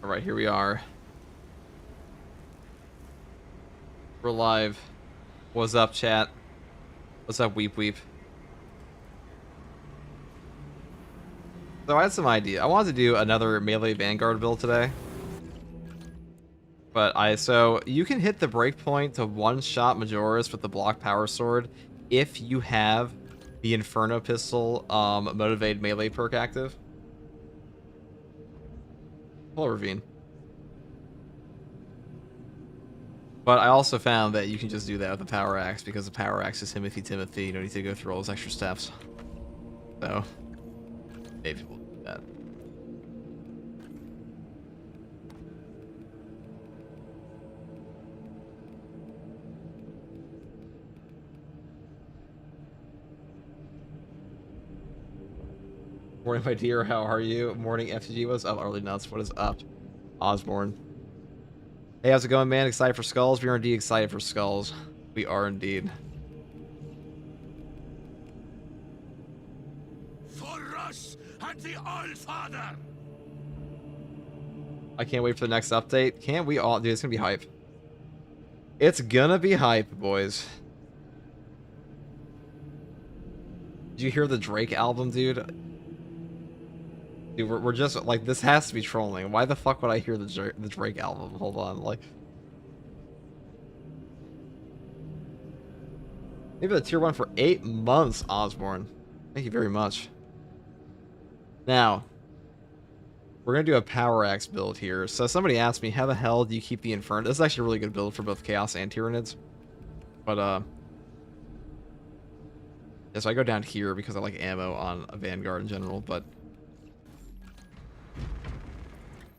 Alright, here we are. We're live. What's up, chat? What's up, weep weep? So I had some idea. I wanted to do another melee Vanguard build today. But so you can hit the breakpoint to one-shot Majoris with the block power sword if you have the Inferno Pistol motivated melee perk active. Hello, Ravine. But I also found that you can just do that with the Power Axe because the Power Axe is Timothy Timothy. You don't need to go through all those extra steps. So, maybe we'll do that. Morning, my dear. How are you? Morning, FTG. What's up? Early Nuts. What is up? Osborne. Hey, how's it going, man? Excited for Skulls? We are indeed excited for Skulls. We are indeed. For us and the All-Father. I can't wait for the next update. Can't we all? Dude, it's gonna be hype. It's gonna be hype, boys. Did you hear the Drake album, dude? Dude, we're just like, this has to be trolling. Why the fuck would I hear the Drake album? Hold on, like, maybe the tier 1 for 8 months, Osborne. Thank you very much. Now, we're gonna do a Power Axe build here. So somebody asked me, how the hell do you keep the Inferno? This is actually a really good build for both Chaos and Tyranids. But yeah, so I go down here because I like ammo on a Vanguard in general, but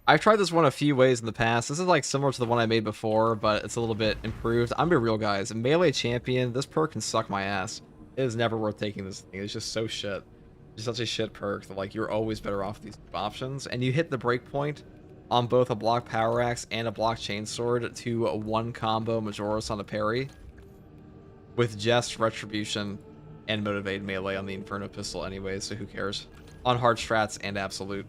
I've tried this one a few ways in the past. This is like similar to the one I made before, but it's a little bit improved. I'm being real, guys. Melee champion, this perk can suck my ass. It is never worth taking this thing. It's just so shit. It's such a shit perk that like you're always better off with these options. And you hit the breakpoint on both a block power axe and a block chainsword to one combo Majoris on a parry with just retribution and motivated melee on the Inferno pistol anyway, so who cares? On hard strats and absolute.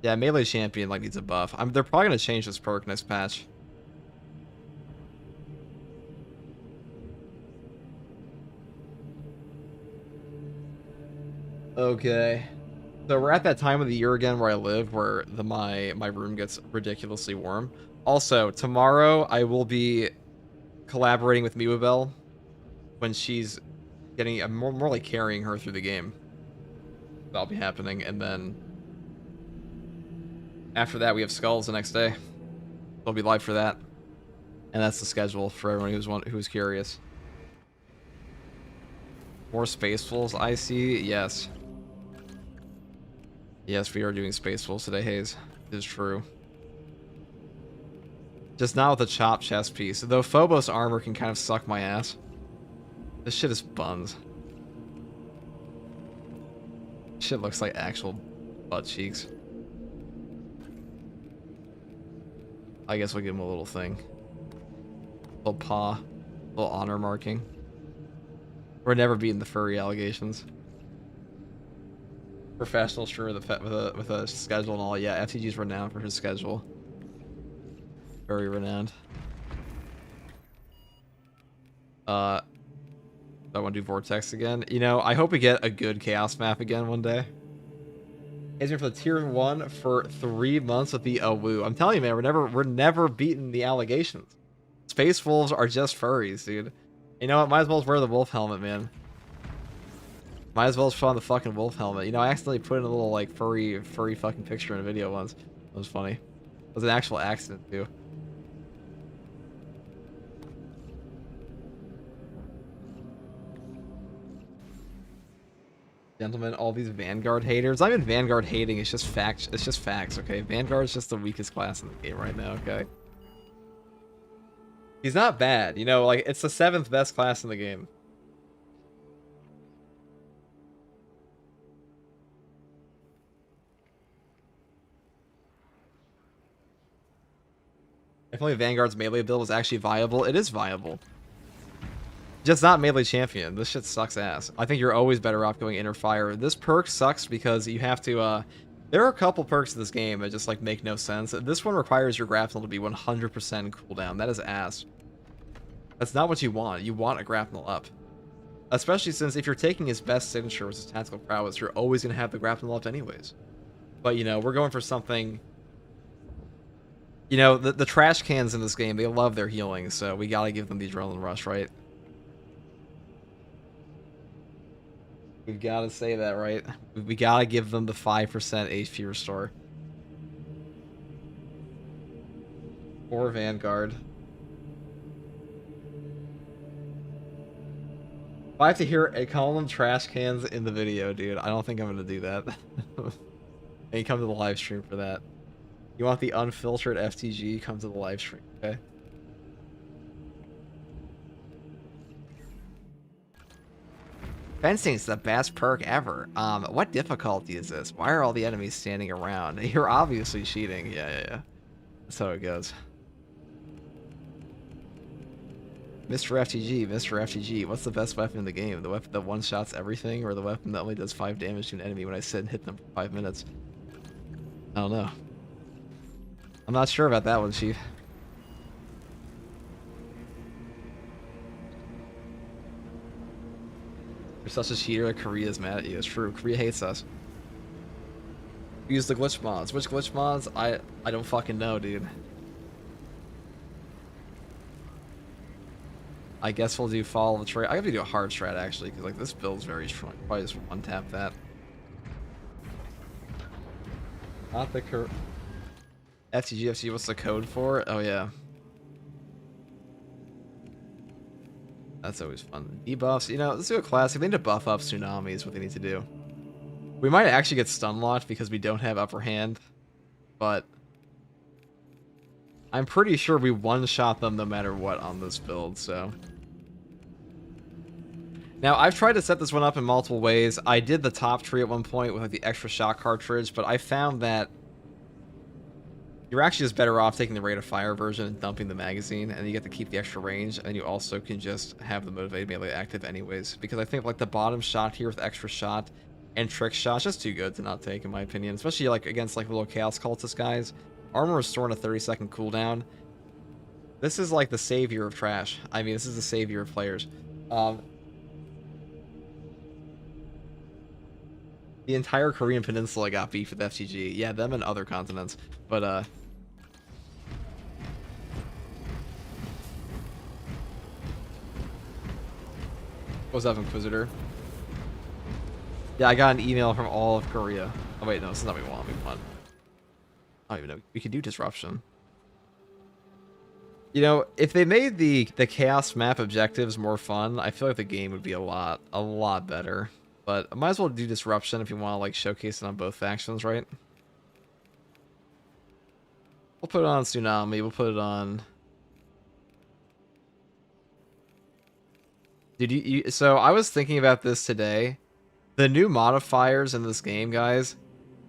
Yeah, melee champion like needs a buff. They're probably gonna change this perk next patch. Okay, so we're at that time of the year again where I live, where my room gets ridiculously warm. Also, tomorrow I will be collaborating with Miwabel when she's getting more like carrying her through the game. That'll be happening, and then after that we have Skulls the next day. I'll be live for that, and that's the schedule for everyone who's curious. More Spacefuls, I see. Yes. Yes, we are doing Spacefuls today, Hayes. It is true. Just not with a chopped chest piece. Though Phobos armor can kind of suck my ass. This shit is buns. Shit looks like actual butt cheeks. I guess we'll give him a little thing. Little paw. Little honor marking. We're never beating the furry allegations. Professional, sure, with a schedule and all. Yeah, FTG's renowned for his schedule. Very renowned. I want to do Vortex again. You know, I hope we get a good Chaos map again one day. He's been for the tier 1 for 3 months with the woo. I'm telling you, man, we're never beating the allegations. Space wolves are just furries, dude. You know what? Might as well wear the wolf helmet, man. Might as well put on the fucking wolf helmet. You know, I accidentally put in a little like furry fucking picture in a video once. It was funny. It was an actual accident too. Gentlemen, all these Vanguard haters. I'm in Vanguard hating. It's just facts. It's just facts, okay? Vanguard's just the weakest class in the game right now, okay? He's not bad, you know, like it's the 7th best class in the game. If only Vanguard's melee build was actually viable, it is viable. Just not melee champion. This shit sucks ass. I think you're always better off going inner fire. This perk sucks because you have to, there are a couple perks in this game that just, like, make no sense. This one requires your grapnel to be 100% cooldown. That is ass. That's not what you want. You want a grapnel up. Especially since if you're taking his best signature, which is tactical prowess, you're always going to have the grapnel up anyways. But, you know, we're going for something... You know, the trash cans in this game, they love their healing, so we gotta give them the adrenaline rush, right? We've gotta say that, right? We gotta give them the 5% HP restore. Or Vanguard. If I have to hear a call them trash cans in the video, dude, I don't think I'm gonna do that. And you come to the live stream for that. You want the unfiltered FTG? Come to the live stream, okay? Fencing's the best perk ever. What difficulty is this? Why are all the enemies standing around? You're obviously cheating. Yeah. That's how it goes. Mr. FTG, what's the best weapon in the game? The weapon that one-shots everything, or the weapon that only does 5 damage to an enemy when I sit and hit them for 5 minutes? I don't know. I'm not sure about that one, Chief. You're such a cheater that Korea's mad at you. It's true. Korea hates us. Use the glitch mods. Which glitch mods? I don't fucking know, dude. I guess we'll do follow the trade. I have to do a hard strat, actually, because, like, this build's very strong. Probably just one-tap that. Not the FTGFC, what's the code for it? Oh, yeah. That's always fun. Debuffs, you know, let's do a classic. They need to buff up Tsunami is what they need to do. We might actually get stun locked because we don't have upper hand, but I'm pretty sure we one-shot them no matter what on this build, so. Now, I've tried to set this one up in multiple ways. I did the top tree at one point with, like, the extra shot cartridge, but I found that you're actually just better off taking the rate of fire version and dumping the magazine, and you get to keep the extra range, and you also can just have the motivated melee active anyways. Because I think, like, the bottom shot here with extra shot and trick shot is just too good to not take, in my opinion. Especially, like, against, like, little chaos cultist guys. Armor restoring a 30-second cooldown. This is, like, the savior of trash. I mean, this is the savior of players. The entire Korean peninsula got beef with FTG. Yeah, them and other continents. But, what's up, Inquisitor? Yeah, I got an email from all of Korea. Oh, wait, no, this is not what we want. We want... I don't even know. We could do Disruption. You know, if they made the Chaos map objectives more fun, I feel like the game would be a lot better. But I might as well do Disruption if you want to, like, showcase it on both factions, right? We'll put it on Tsunami. We'll put it on... Dude, so I was thinking about this today. The new modifiers in this game, guys,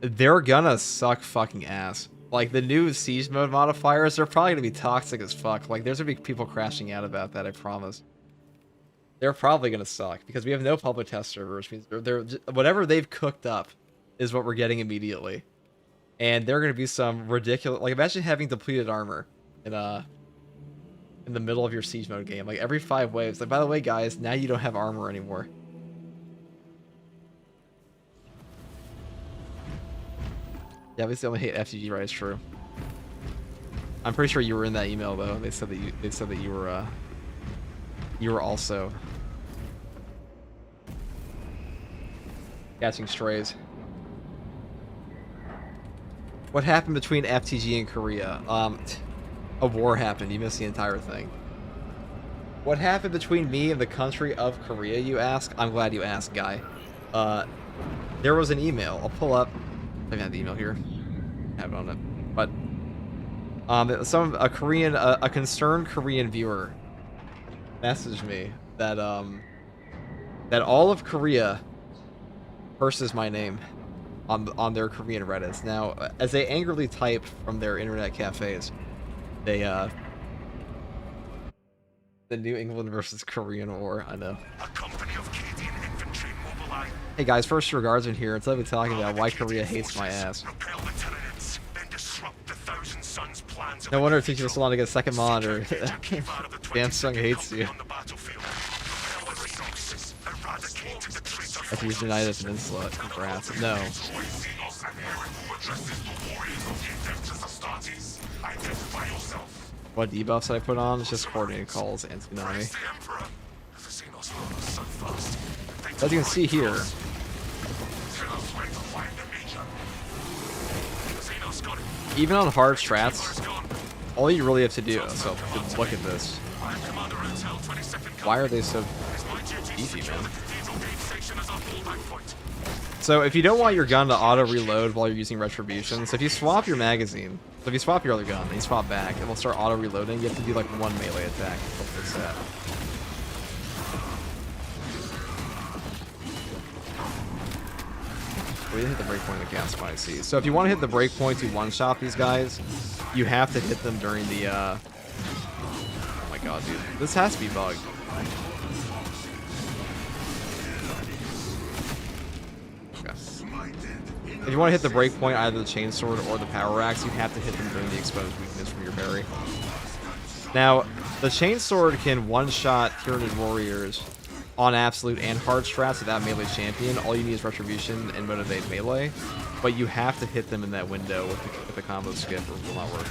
they're gonna suck fucking ass. Like, the new siege mode modifiers, they're probably gonna be toxic as fuck. Like, there's gonna be people crashing out about that, I promise. They're probably gonna suck because we have no public test servers. They're whatever they've cooked up is what we're getting immediately, and they're gonna be some ridiculous. Like, imagine having depleted armor in the middle of your siege mode game, like every 5 waves. Like, by the way, guys, now you don't have armor anymore. Yeah, we still only hate FTG, right? It's true. I'm pretty sure you were in that email though. They said that you were also catching strays. What happened between FTG and Korea? A war happened. You missed the entire thing. What happened between me and the country of Korea, you ask? I'm glad you asked, guy. There was an email. I'll pull up. I have the email here. I have it on it. But a concerned Korean viewer messaged me that that all of Korea curses my name on their Korean Reddits. Now, as they angrily type from their internet cafes, They the New England versus Korean War. I know. A company of Canadian infantry mobilized. Hey guys, first regards in here. It's let me talking about why Korea hates my ass. Repel the Tyranids, then disrupt the Thousand Suns' plans. No wonder it took you so long to get a second monitor. Samsung hates you. If he's denied as an insult, congrats. No. What debuffs did I put on? It's just coordinated calls and tsunami. As you can see here, even on hard strats, all you really have to do, so look at this. Why are they so beefy, man? So if you don't want your gun to auto-reload while you're using Retribution, so if you swap your magazine, so if you swap your other gun and you swap back, it will start auto-reloading. You have to do like one melee attack to fix that. We didn't hit the breakpoint of the gas spine, I see. So if you want to hit the breakpoint to one-shot these guys, you have to hit them during the, oh my god, dude. This has to be bugged. If you want to hit the breakpoint, either the chainsword or the power axe, you have to hit them during the exposed weakness from your berry. Now, the chainsword can one-shot Tyranid warriors on absolute and hard strats without melee champion. All you need is retribution and motivate melee, but you have to hit them in that window with the combo skip or it will not work.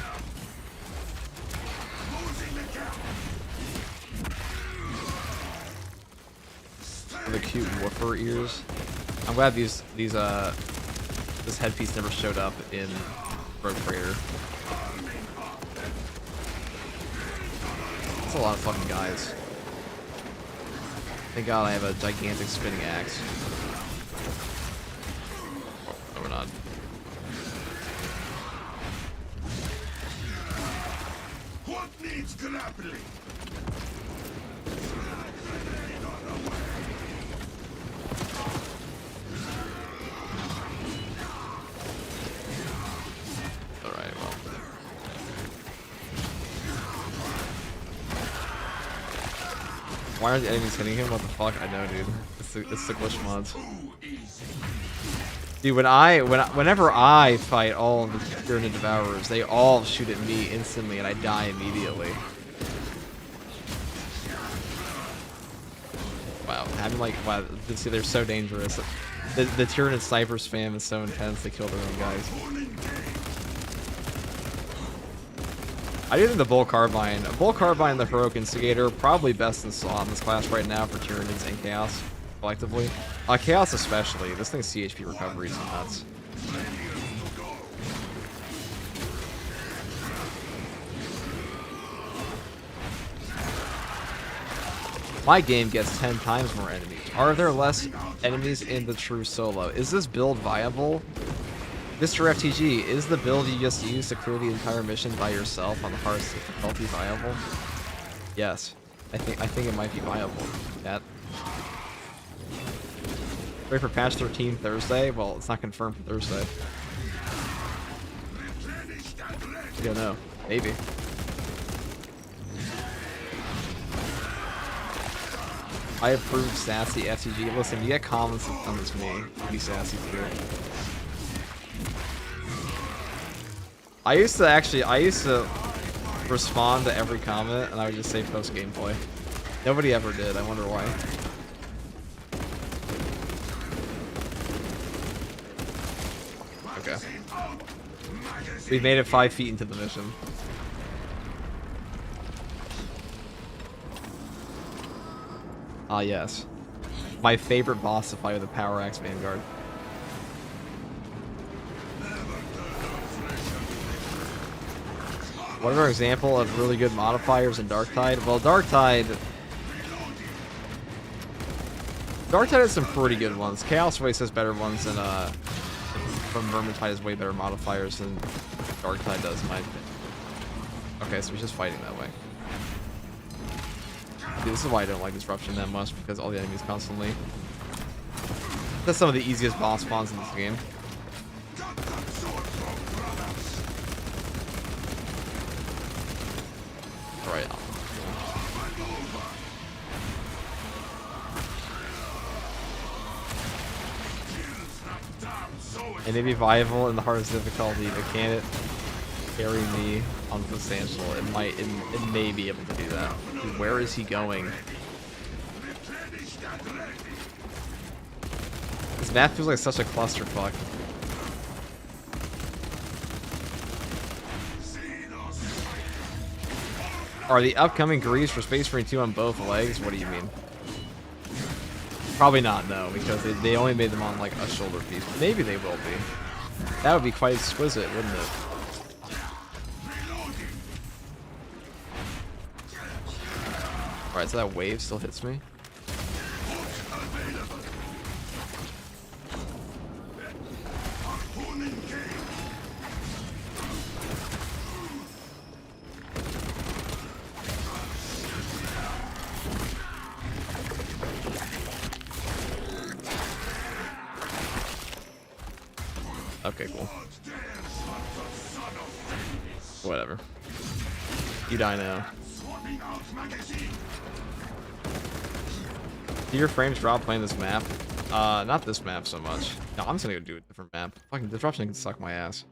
The cute woofer ears. I'm glad this headpiece never showed up in Rogue Trader. That's a lot of fucking guys. Thank God I have a gigantic spinning axe. Oh, no, we're not. What needs grappling? Alright, well. Why aren't the enemies hitting him? What the fuck? I know, dude. It's the glitch mods. Dude, whenever I fight all of the Tyranid Devourers, they all shoot at me instantly and I die immediately. Wow, having like, wow, see, they're so dangerous. The Tyranid sniper spam is so intense, they kill their own guys. I do think the Bull Carbine and the Heroic Instigator are probably best in this class right now for Tyranids and Chaos, collectively. Chaos especially. This thing's CHP recovery is nuts. My game gets 10 times more enemies. Are there less enemies in the true solo? Is this build viable? Mr. FTG, is the build you just used to clear the entire mission by yourself on the hardest difficulty viable? Yes. I think it might be viable. That. Ready for patch 13 Thursday? Well, it's not confirmed for Thursday. I don't know. Maybe. I approve sassy FTG. Listen, you get comments that come to me. Be sassy too. I used to respond to every comment and I would just say post gameplay. Nobody ever did. I wonder why. Okay. We made it 5 feet into the mission. Ah, yes. My favorite boss to fight with a Power Axe Vanguard. What are an example of really good modifiers in Darktide? Well, Darktide has some pretty good ones. Chaos Waste has better ones than from Vermintide has way better modifiers than Darktide does in my opinion. Okay, so he's just fighting that way. Dude, this is why I don't like Disruption that much, because all the enemies constantly. That's some of the easiest boss spawns in this game. right. It may be viable in the hardest difficulty, but can it carry me on substantial? It may be able to do that. Dude, where is he going? This map feels like such a clusterfuck. Are the upcoming greaves for Space Marine 2 on both legs? What do you mean? Probably not, no, because they only made them on like a shoulder piece. Maybe they will be. That would be quite exquisite, wouldn't it? Alright, so that wave still hits me. Okay, cool. Whatever. You die now. Do your frames drop playing this map? Not this map so much. No, I'm just gonna go do a different map. Fucking disruption can suck my ass.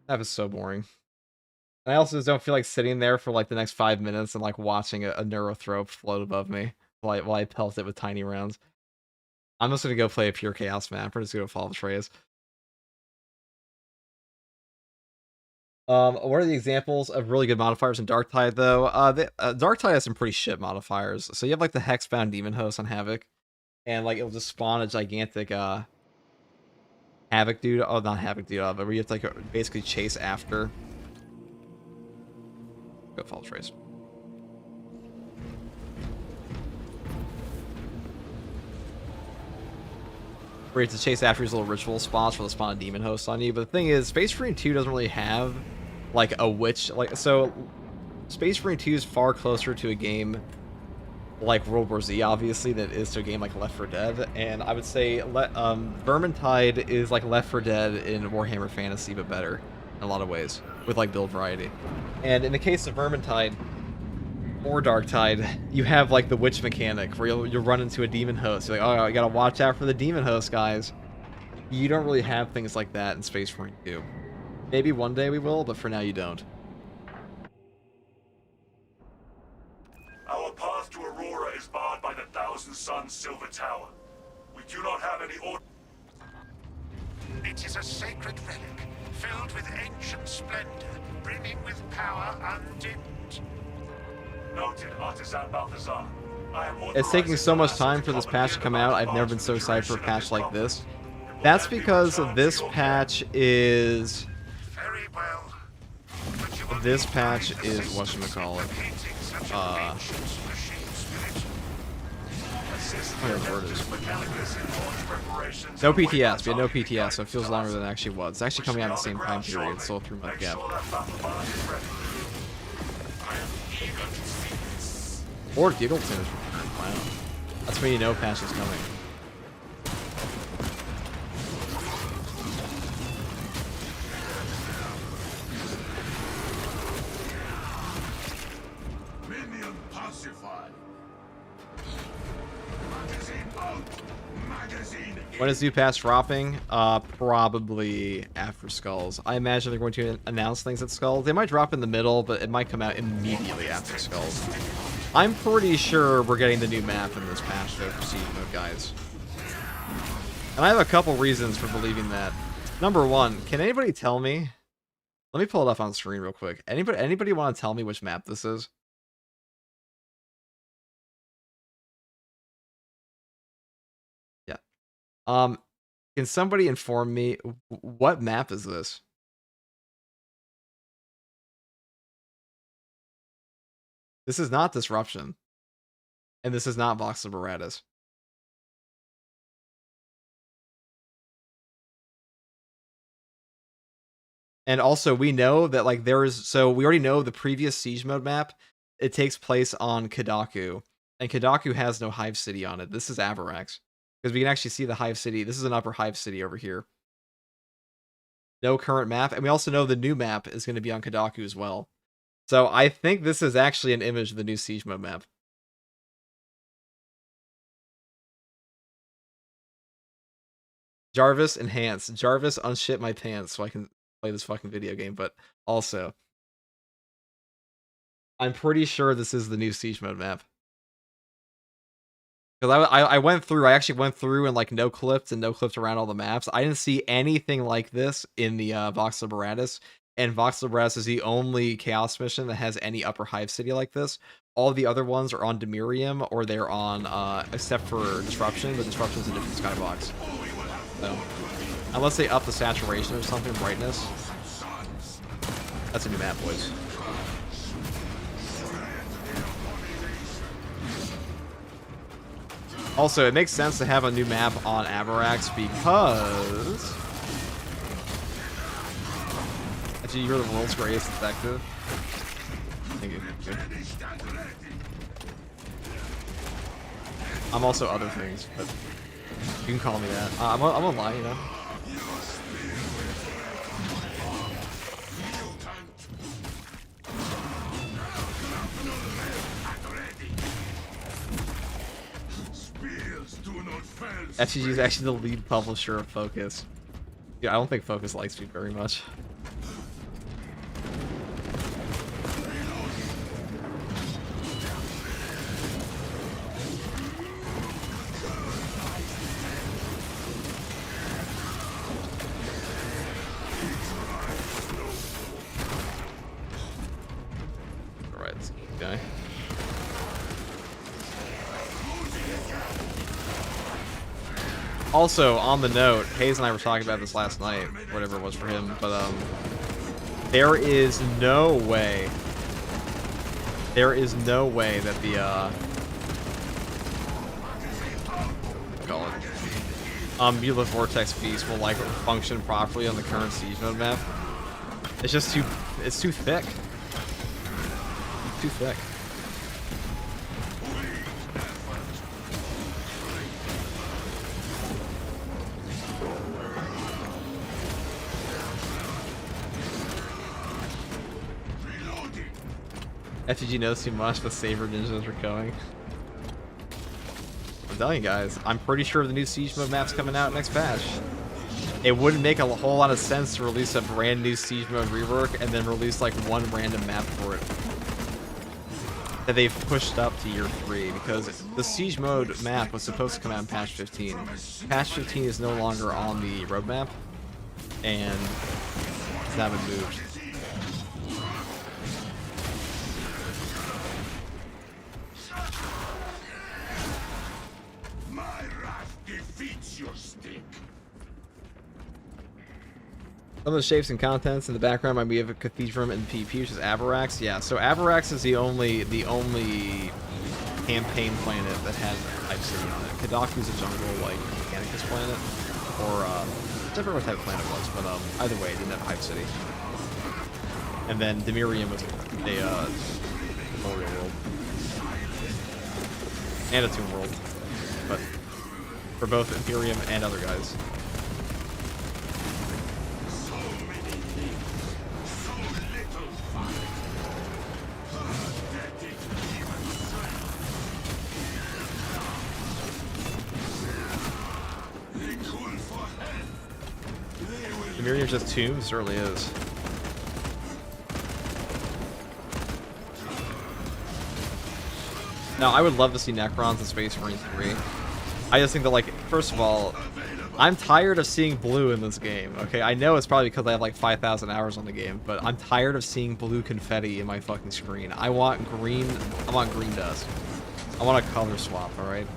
That is so boring. And I also just don't feel like sitting there for like the next 5 minutes and like watching a neurothrope float above me while I pelt it with tiny rounds. I'm just gonna go play a pure chaos map. We're just gonna follow the trays. What are the examples of really good modifiers in Darktide, though? Darktide has some pretty shit modifiers. So you have, like, the Hexbound Demon Host on Havoc, and, like, it'll just spawn a gigantic, Havoc dude. Oh, not Havoc dude, but where you have to, like, basically chase after. Go follow trace. Where you have to chase after these little ritual spots for the spawn a demon host on you. But the thing is, Space Marine 2 doesn't really have like a witch. Like, so Space Marine 2 is far closer to a game like World War Z, obviously, than it is to a game like Left 4 Dead. And I would say Vermintide is like Left 4 Dead in Warhammer Fantasy, but better in a lot of ways, with like build variety. And in the case of Vermintide or Darktide, you have like the witch mechanic where you'll run into a demon host. You're like, oh, I gotta watch out for the demon host, guys. You don't really have things like that in Space Marine 2. Maybe one day we will, but for now you don't. Our path to Aurora is barred by the Thousand Suns Silver Tower. We do not have any order. It is a sacred relic, filled with ancient splendor, brimming with power undimmed. Noted, Artisan Balthazar. It's taking so much time for this patch to come out. I've never been so excited for a patch like this. That's because this patch is... Very well. This patch is whatchamacallit. Whatever it is. No PTS. We had no PTS, so it feels longer than it actually was. It's actually coming out at the same time period, so a 3-month gap. Or Giggleton is returned. Wow. That's when you know patch is coming. Minion pacified. Magazine out. Magazine. When is new patch dropping? Probably after Skulls. I imagine they're going to announce things at Skulls. They might drop in the middle, but it might come out immediately after Skulls. I'm pretty sure we're getting the new map in this patch, though, for Siege Mode, guys. And I have a couple reasons for believing that. Number one, can anybody tell me? Let me pull it up on the screen real quick. Anybody want to tell me which map this is? Yeah. Can somebody inform me what map is this? This is not Disruption. And this is not Vox Liberatus. And also, we know that, like, so we already know the previous Siege Mode map, it takes place on Kadaku. And Kadaku has no Hive City on it. This is Avarax. Because we can actually see the Hive City. This is an upper Hive City over here. No current map. And we also know the new map is going to be on Kadaku as well. So I think this is actually an image of the new Siege Mode map. Jarvis enhance. Jarvis unshit my pants so I can play this fucking video game, but also I'm pretty sure this is the new Siege Mode map. Because I went through, I actually went through and like no clipped around all the maps. I didn't see anything like this in the Vox Liberatus, and Vox Liberatus is the only Chaos mission that has any upper hive city like this. All the other ones are on Demirium, or they're on, except for Disruption, but Disruption's a different skybox. So, unless they up the saturation or something, brightness. That's a new map, boys. Also, it makes sense to have a new map on Avarax because... Actually, you're the world's greatest detective. Thank you. I'm also other things, but you can call me that. I'm gonna lie, you know? FTG is actually the lead publisher of Focus. Yeah, I don't think Focus likes me very much. Alright, let's keep going. Also, on the note, Hayes and I were talking about this last night, whatever it was for him, but there is no way that the call it Mula Vortex Feast will like function properly on the current Siege Mode map. It's just too thick. Too thick. FTG knows too much, the Saber Ninjas are coming. I'm telling you guys, I'm pretty sure the new Siege Mode map's coming out next patch. It wouldn't make a whole lot of sense to release a brand new Siege Mode rework and then release like one random map for it that they've pushed up to year 3, because the Siege Mode map was supposed to come out in patch 15. Patch 15 is no longer on the roadmap, and it's not been moved. Some of the shapes and contents in the background might be of a Cathedrum and PvP, which is Avarax. Yeah, so Avarax is the only campaign planet that has Hive City on it. Kadaku's a jungle, like, Mechanicus planet. Or, I don't remember what type of planet it was, but either way, it didn't have Hive City. And then Demirium was a Memorial World. And a Tomb World. But for both Imperium and other guys. Miriam's just tomb? Certainly is. Now, I would love to see Necrons in Space Marine 3. I just think that, like, first of all, I'm tired of seeing blue in this game, okay? I know it's probably because I have, like, 5,000 hours on the game, but I'm tired of seeing blue confetti in my fucking screen. I want green dust. I want a color swap, alright?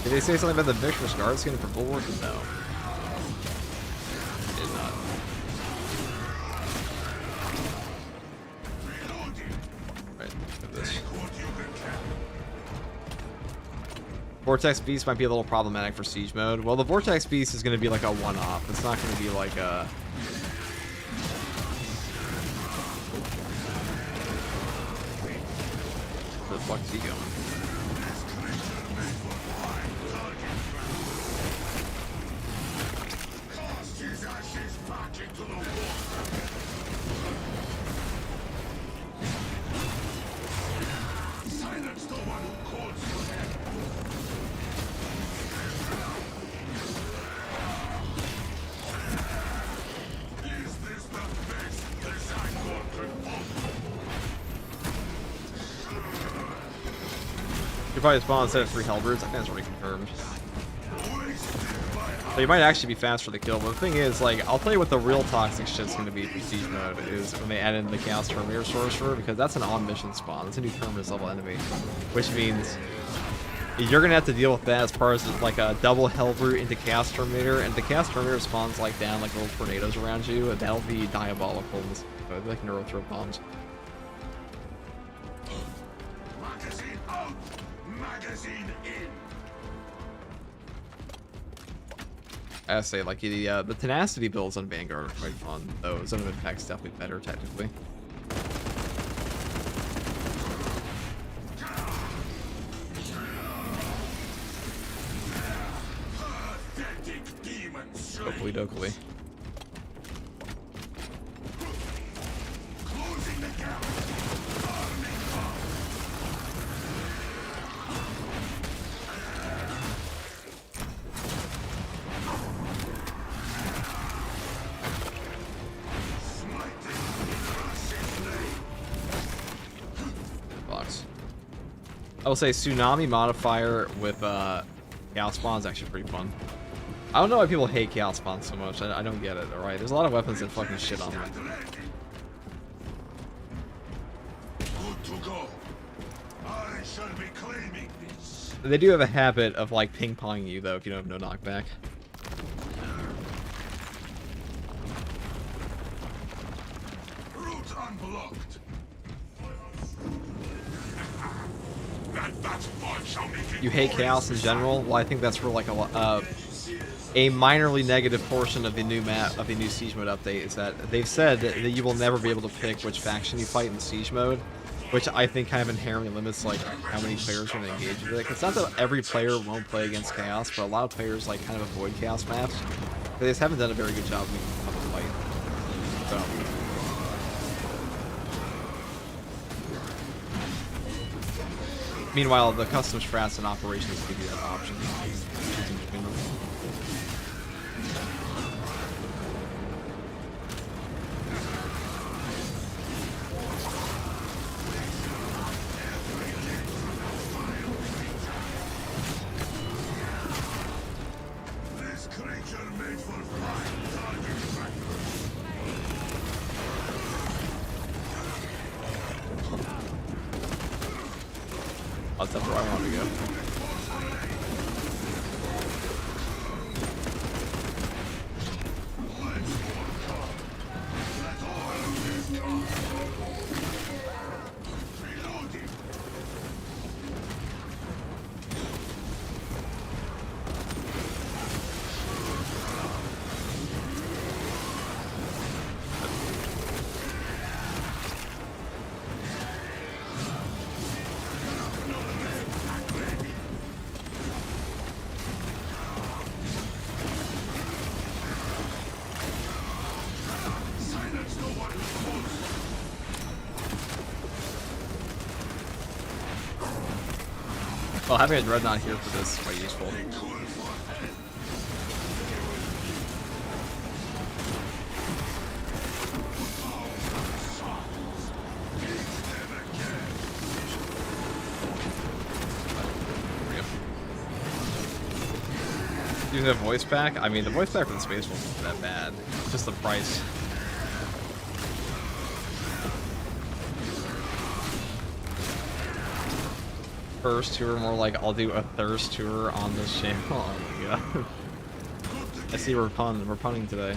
Did they say something about the Vicious Guard skin for Bulwark? No. They did not. Right, look at this. Vortex Beast might be a little problematic for Siege Mode. Well, the Vortex Beast is going to be like a one-off. It's not going to be like a... Where the fuck is he going? You probably spawn instead of 3 Hellbirds. I think that's already confirmed. So you might actually be fast for the kill, but the thing is, like, I'll tell you what the real toxic shit's gonna be for Siege mode is when they add in the Chaos Terminator Sorcerer, because that's an on-mission spawn. It's a new Terminus level enemy, which means you're gonna have to deal with that as far as like a double Hellbrute into Chaos Terminator, and the Chaos Terminator spawns like down like little tornadoes around you, and that'll be diabolical. So it's like neuro throw bombs. Magazine out! Magazine in! I gotta say, like, the tenacity builds on Vanguard are quite fun, though Zone of Impact's definitely better, technically. Hopefully, dokily. Closing the gap! Arming up! Box. I will say Tsunami modifier with Chaos Spawn is actually pretty fun. I don't know why people hate Chaos Spawn so much. I don't get it, alright? There's a lot of weapons that fucking shit on them. Good to go. I shall be claiming this. They do have a habit of, like, ping-ponging you, though, if you don't have no knockback. Route unblocked. You hate Chaos in general? Well, I think that's for, like, a minorly negative portion of the new map, of the new Siege mode update, is that they've said that you will never be able to pick which faction you fight in Siege mode, which I think kind of inherently limits, like, how many players are going to engage with it. It's not that every player won't play against Chaos, but a lot of players, like, kind of avoid Chaos maps. They just haven't done a very good job of making it fun to fight. So. Meanwhile, the custom strats and operations give you that option. Choosing between them. This creature made for flying target That's where I want to go. Well, having a Dreadnought here for this is quite useful. Using a voice pack? I mean, the voice pack for the Space Wolf isn't that bad. It's just the price. First tour, more like I'll do a thirst tour on this channel. Oh my god. I see we're punning today.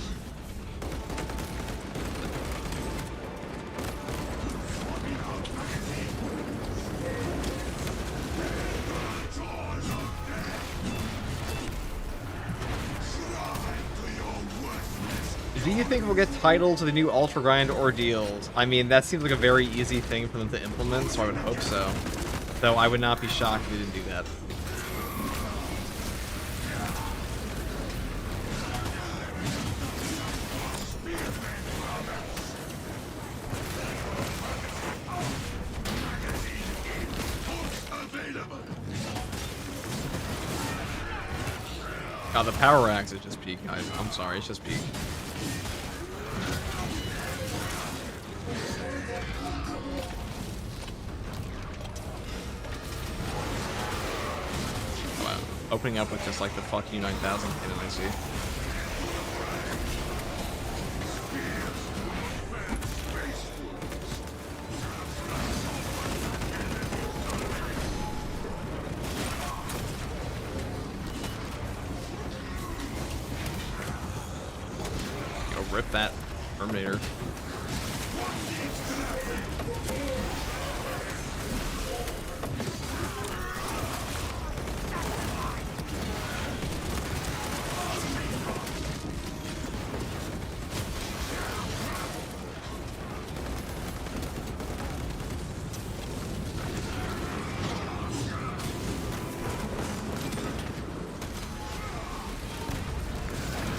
Do you think we'll get titles to the new Ultra Grind ordeals? I mean, that seems like a very easy thing for them to implement, so I would hope so. Though I would not be shocked if they didn't do that. God, the power axe is just peak, guys. I'm sorry, it's just peak. opening up with just like the fuck you 9000 cannon I see. Go rip that Terminator.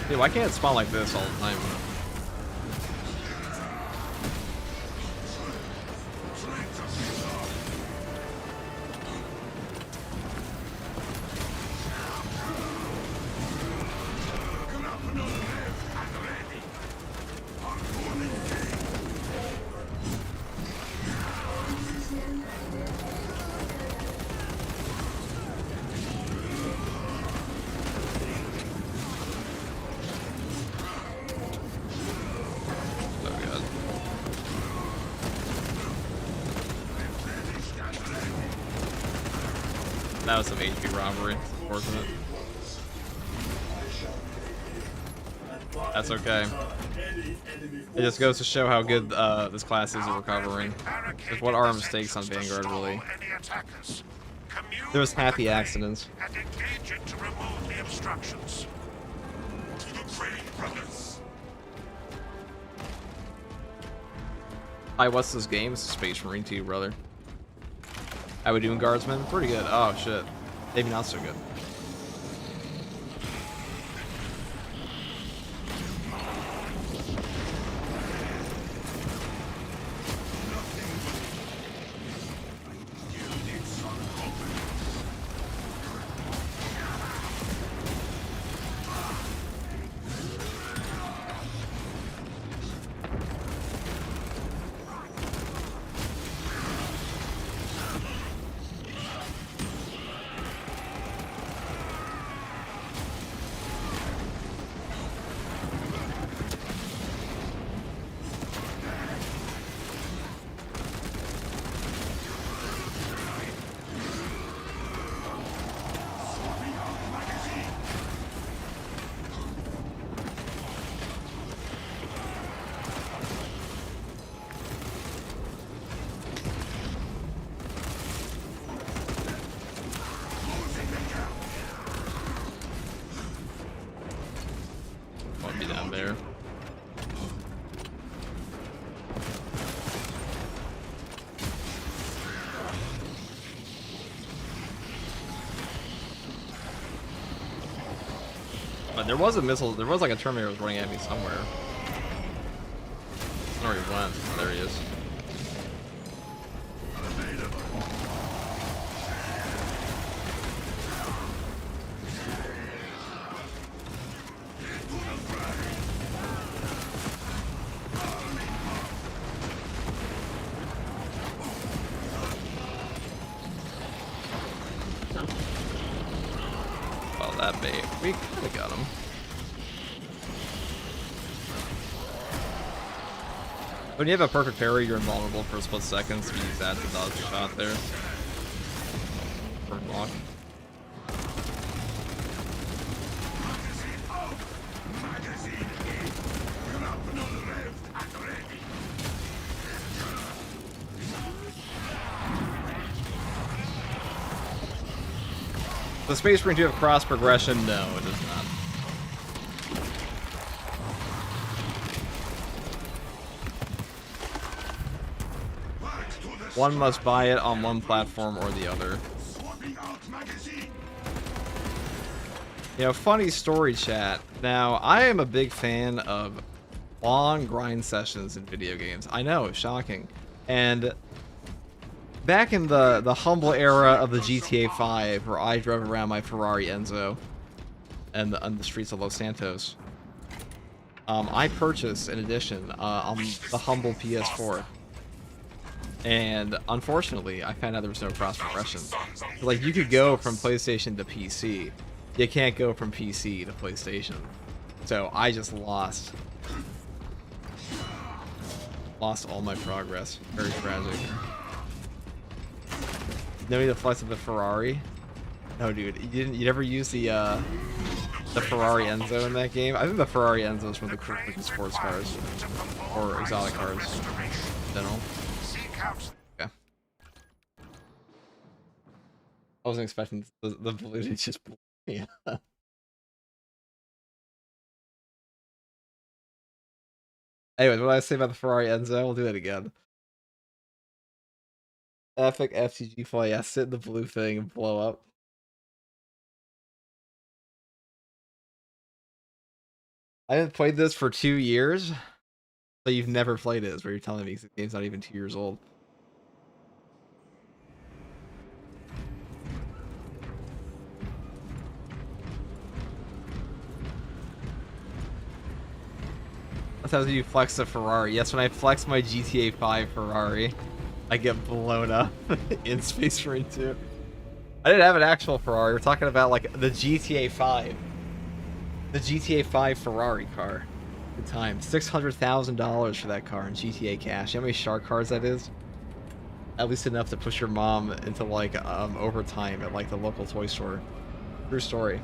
Dude, why can't it spawn like this all the time? That was some HP robbery, unfortunate. That's okay. It just goes to show how good this class is at recovering. It's what are our mistakes on Vanguard, really. There was happy accidents. And engage it to remove the obstructions. To the training brothers. Hi, what's this game? It's Space Marine 2, brother. How we doing, Guardsman? Pretty good. Oh, shit. Maybe not so good. Want me down there. But there was a missile, there was like a Terminator was running at me somewhere. I don't know where he went. Oh, there he is. That bait. We kinda got him. When you have a perfect parry, you're invulnerable for a split second, so you use that to dodge the shot there. Perfect block. Does Space Marine 2 have cross progression? No, it does not. One must buy it on one platform or the other. You know, funny story, chat. Now, I am a big fan of long grind sessions in video games. I know, shocking. And back in the humble era of the GTA 5, where I drove around my Ferrari Enzo and on the streets of Los Santos, I purchased an edition on the humble PS4. And unfortunately, I found out there was no cross progression. Like, you could go from PlayStation to PC. You can't go from PC to PlayStation. So I just lost all my progress. Very tragic. No need to flex with the Ferrari. No, dude, you never use the Ferrari Enzo in that game. I think the Ferrari Enzo is one of the cool looking sports cars or exotic cars in general. Okay. I wasn't expecting the blue to just blow me up. Anyways, what did I say about the Ferrari Enzo? We'll do that again. Epic FTG fly, yeah, sit in the blue thing and blow up. I haven't played this for 2 years, so you've never played it, is what you're telling me, because the game's not even 2 years old. That's how you flex a Ferrari. Yes, when I flex my GTA 5 Ferrari, I get blown up in Space Marine 2. I didn't have an actual Ferrari. We're talking about like the GTA 5. The GTA 5 Ferrari car. Good time. $600,000 for that car in GTA cash. You know how many shark cards that is? At least enough to push your mom into like overtime at like the local toy store. True story.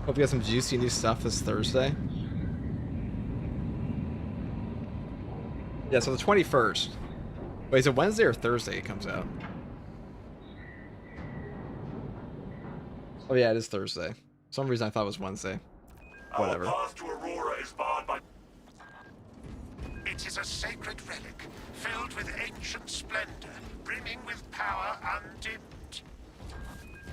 Hope you got some juicy new stuff this Thursday. Yeah, so the 21st. Wait, is it Wednesday or Thursday it comes out? Oh yeah, it is Thursday. For some reason I thought it was Wednesday. Whatever. Our path to Aurora is barred by... It is a sacred relic, filled with ancient splendor, brimming with power undimmed.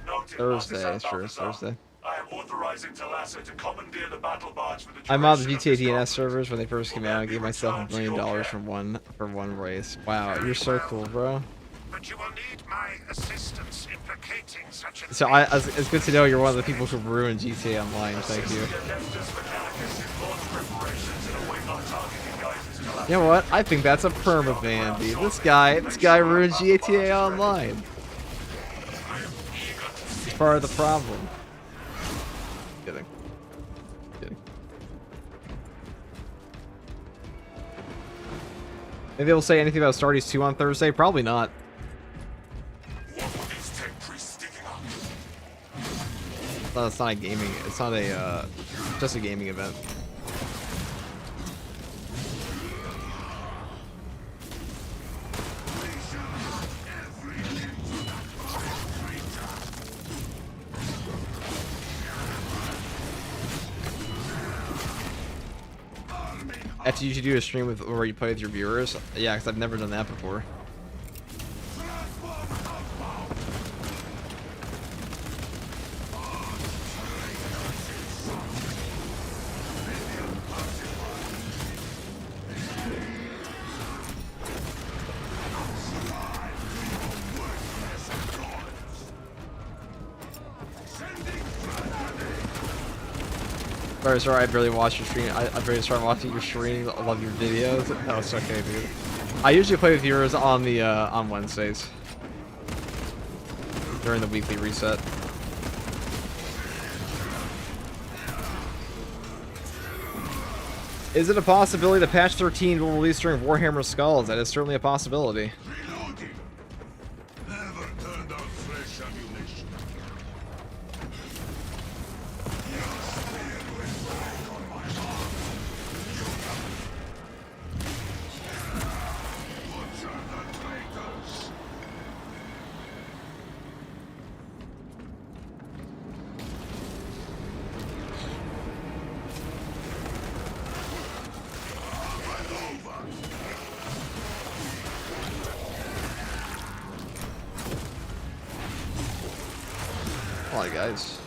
Noted, Thursday, Officer sure, Balthazar. Thursday. I am authorizing Talassa to commandeer the battle barge for the I modded duration of GTA this DNS conflict. servers when they first came out. I gave myself $1 million for one race. Wow, you're so cool, bro. But you will need my assistance in placating such a So it's good to know you're one of the people who ruined GTA Online. Thank you. You know what? I think that's a perma-ban, dude. This guy ruined GTA Online. It's part of the problem. Kidding. Kidding. Maybe they'll say anything about Stardews 2 on Thursday? Probably not. No, it's not a gaming. It's not a just a gaming event. After you should do a stream with where you play with your viewers. Yeah, because I've never done that before. Sorry, I barely watched your stream. I barely started watching your stream. I love your videos. No, it's okay, dude. I usually play with viewers on the on Wednesdays during the weekly reset. Is it a possibility that patch 13 will release during Warhammer Skulls? That is certainly a possibility. Hi guys.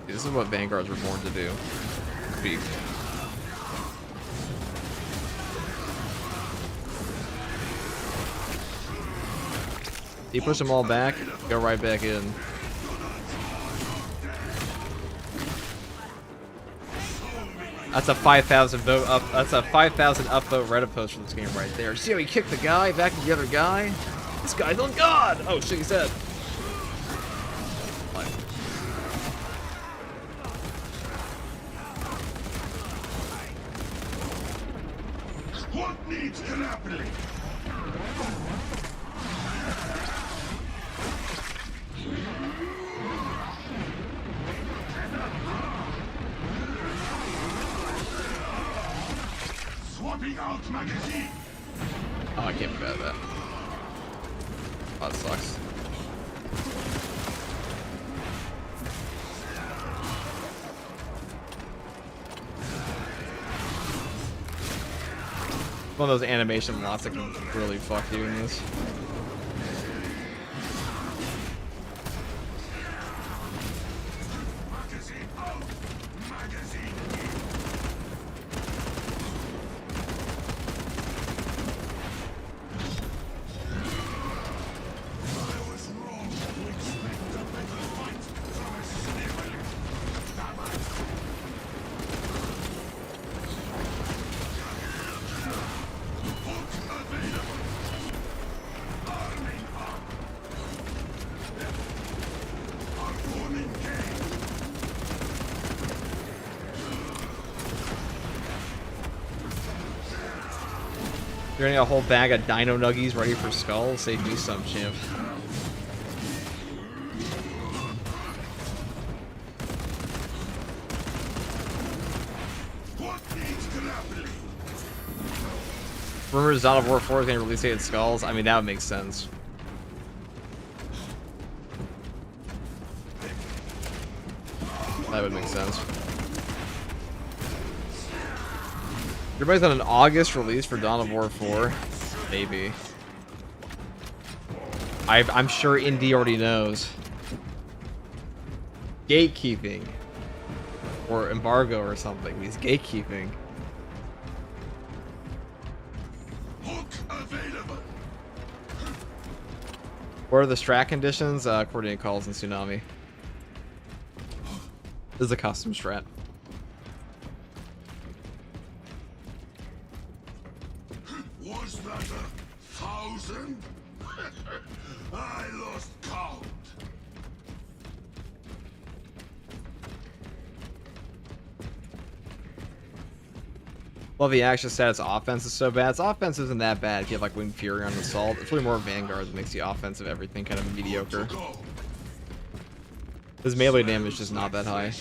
This is what Vanguards were born to do. Beef. You push them all back, go right back in. That's a 5,000 vote up. That's a 5,000 upvote Reddit post for this game right there. See how he kicked the guy back to the other guy? This guy's on God! Oh shit, he's dead. What needs grappling? Swapping out magazine. Oh, I can't be bad at that. Oh, that sucks. One of those animation lots that can really fuck you in this. Magazine out. Magazine in. I was wrong to expect a better fight from a sniveling. Hook available. Arming up. Harpoon engaged. You're getting a whole bag of dino nuggies ready for Skulls? Save me some, champ. What needs grappling? Rumors Dawn of War 4 is going to release date at Skulls. I mean, that would make sense. That would make sense. Everybody's on an August release for Dawn of War 4. Maybe. I'm sure Indy already knows. Gatekeeping. Or embargo or something. He's gatekeeping. Hook available. What are the strat conditions? Coordinate calls and tsunami. This is a custom strat. Was that 1,000? I lost count. Well, the action stats offense is so bad. Its offense isn't that bad if you have like Winged Fury on Assault. It's really more Vanguard that makes the offense of everything kind of mediocre. His melee damage is not that high.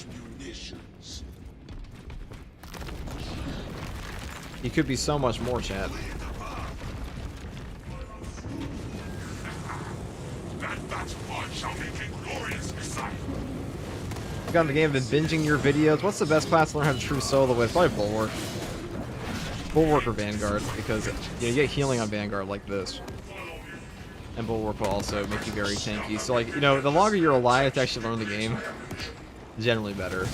He could be so much more, chat. That one shall make a glorious missile. You got in the game, been binging your videos. What's the best class to learn how to true solo with? Probably Bulwark. Bulwark or Vanguard, because you get healing on Vanguard like this. And Bulwark will also make you very tanky. So, like, you know, the longer you're alive to actually learn the game, generally better.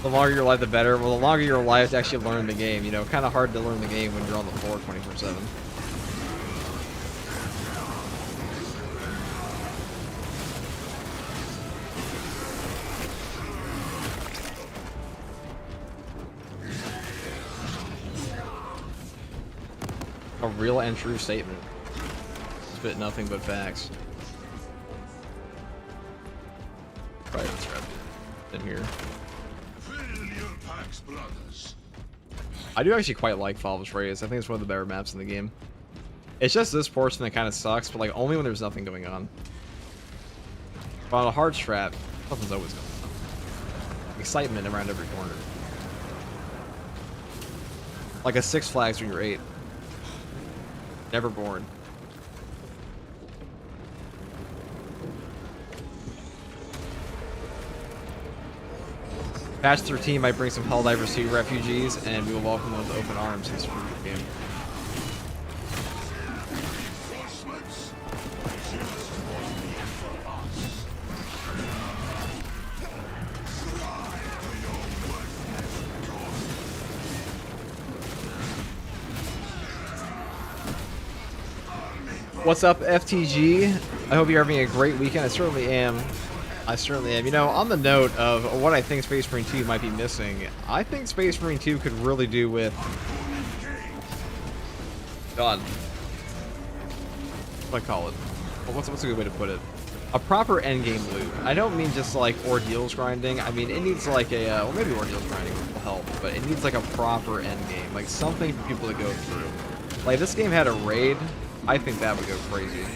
The longer you're alive, the better. Well, the longer you're alive to actually learn the game. You know, kind of hard to learn the game when you're on the floor 24/7. A real and true statement. Spit nothing but facts. Right, let's grab it in here. I do actually quite like Falvus Reyes. I think it's one of the better maps in the game. It's just this portion that kind of sucks, but like only when there's nothing going on. But on a hard strat, something's always going on. Excitement around every corner. Like a Six Flags when you're 8. Never born. Patch 13 might bring some Helldivers 2 refugees, and we will welcome them with open arms in this game. What's up, FTG? I hope you're having a great weekend. I certainly am. I certainly am. You know, on the note of what I think Space Marine 2 might be missing, I think Space Marine 2 could really do with... God. What do I call it? What's a good way to put it? A proper endgame loop. I don't mean just like ordeals grinding. I mean, it needs like a... well, maybe ordeals grinding will help, but it needs like a proper endgame. Like something for people to go through. Like, this game had a raid. I think that would go crazy.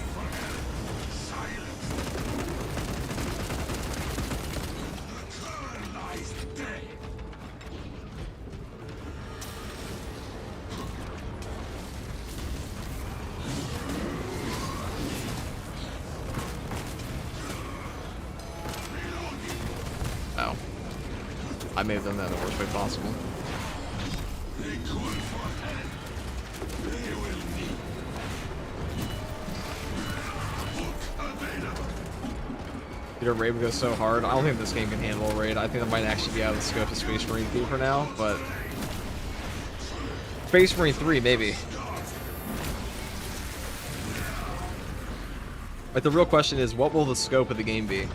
Oh. I may have done that in the worst way possible. Dude, a raid would go so hard. I don't think this game can handle a raid. I think that might actually be out of the scope of Space Marine 2 for now, but... Space Marine 3, maybe. But the real question is, what will the scope of the game be?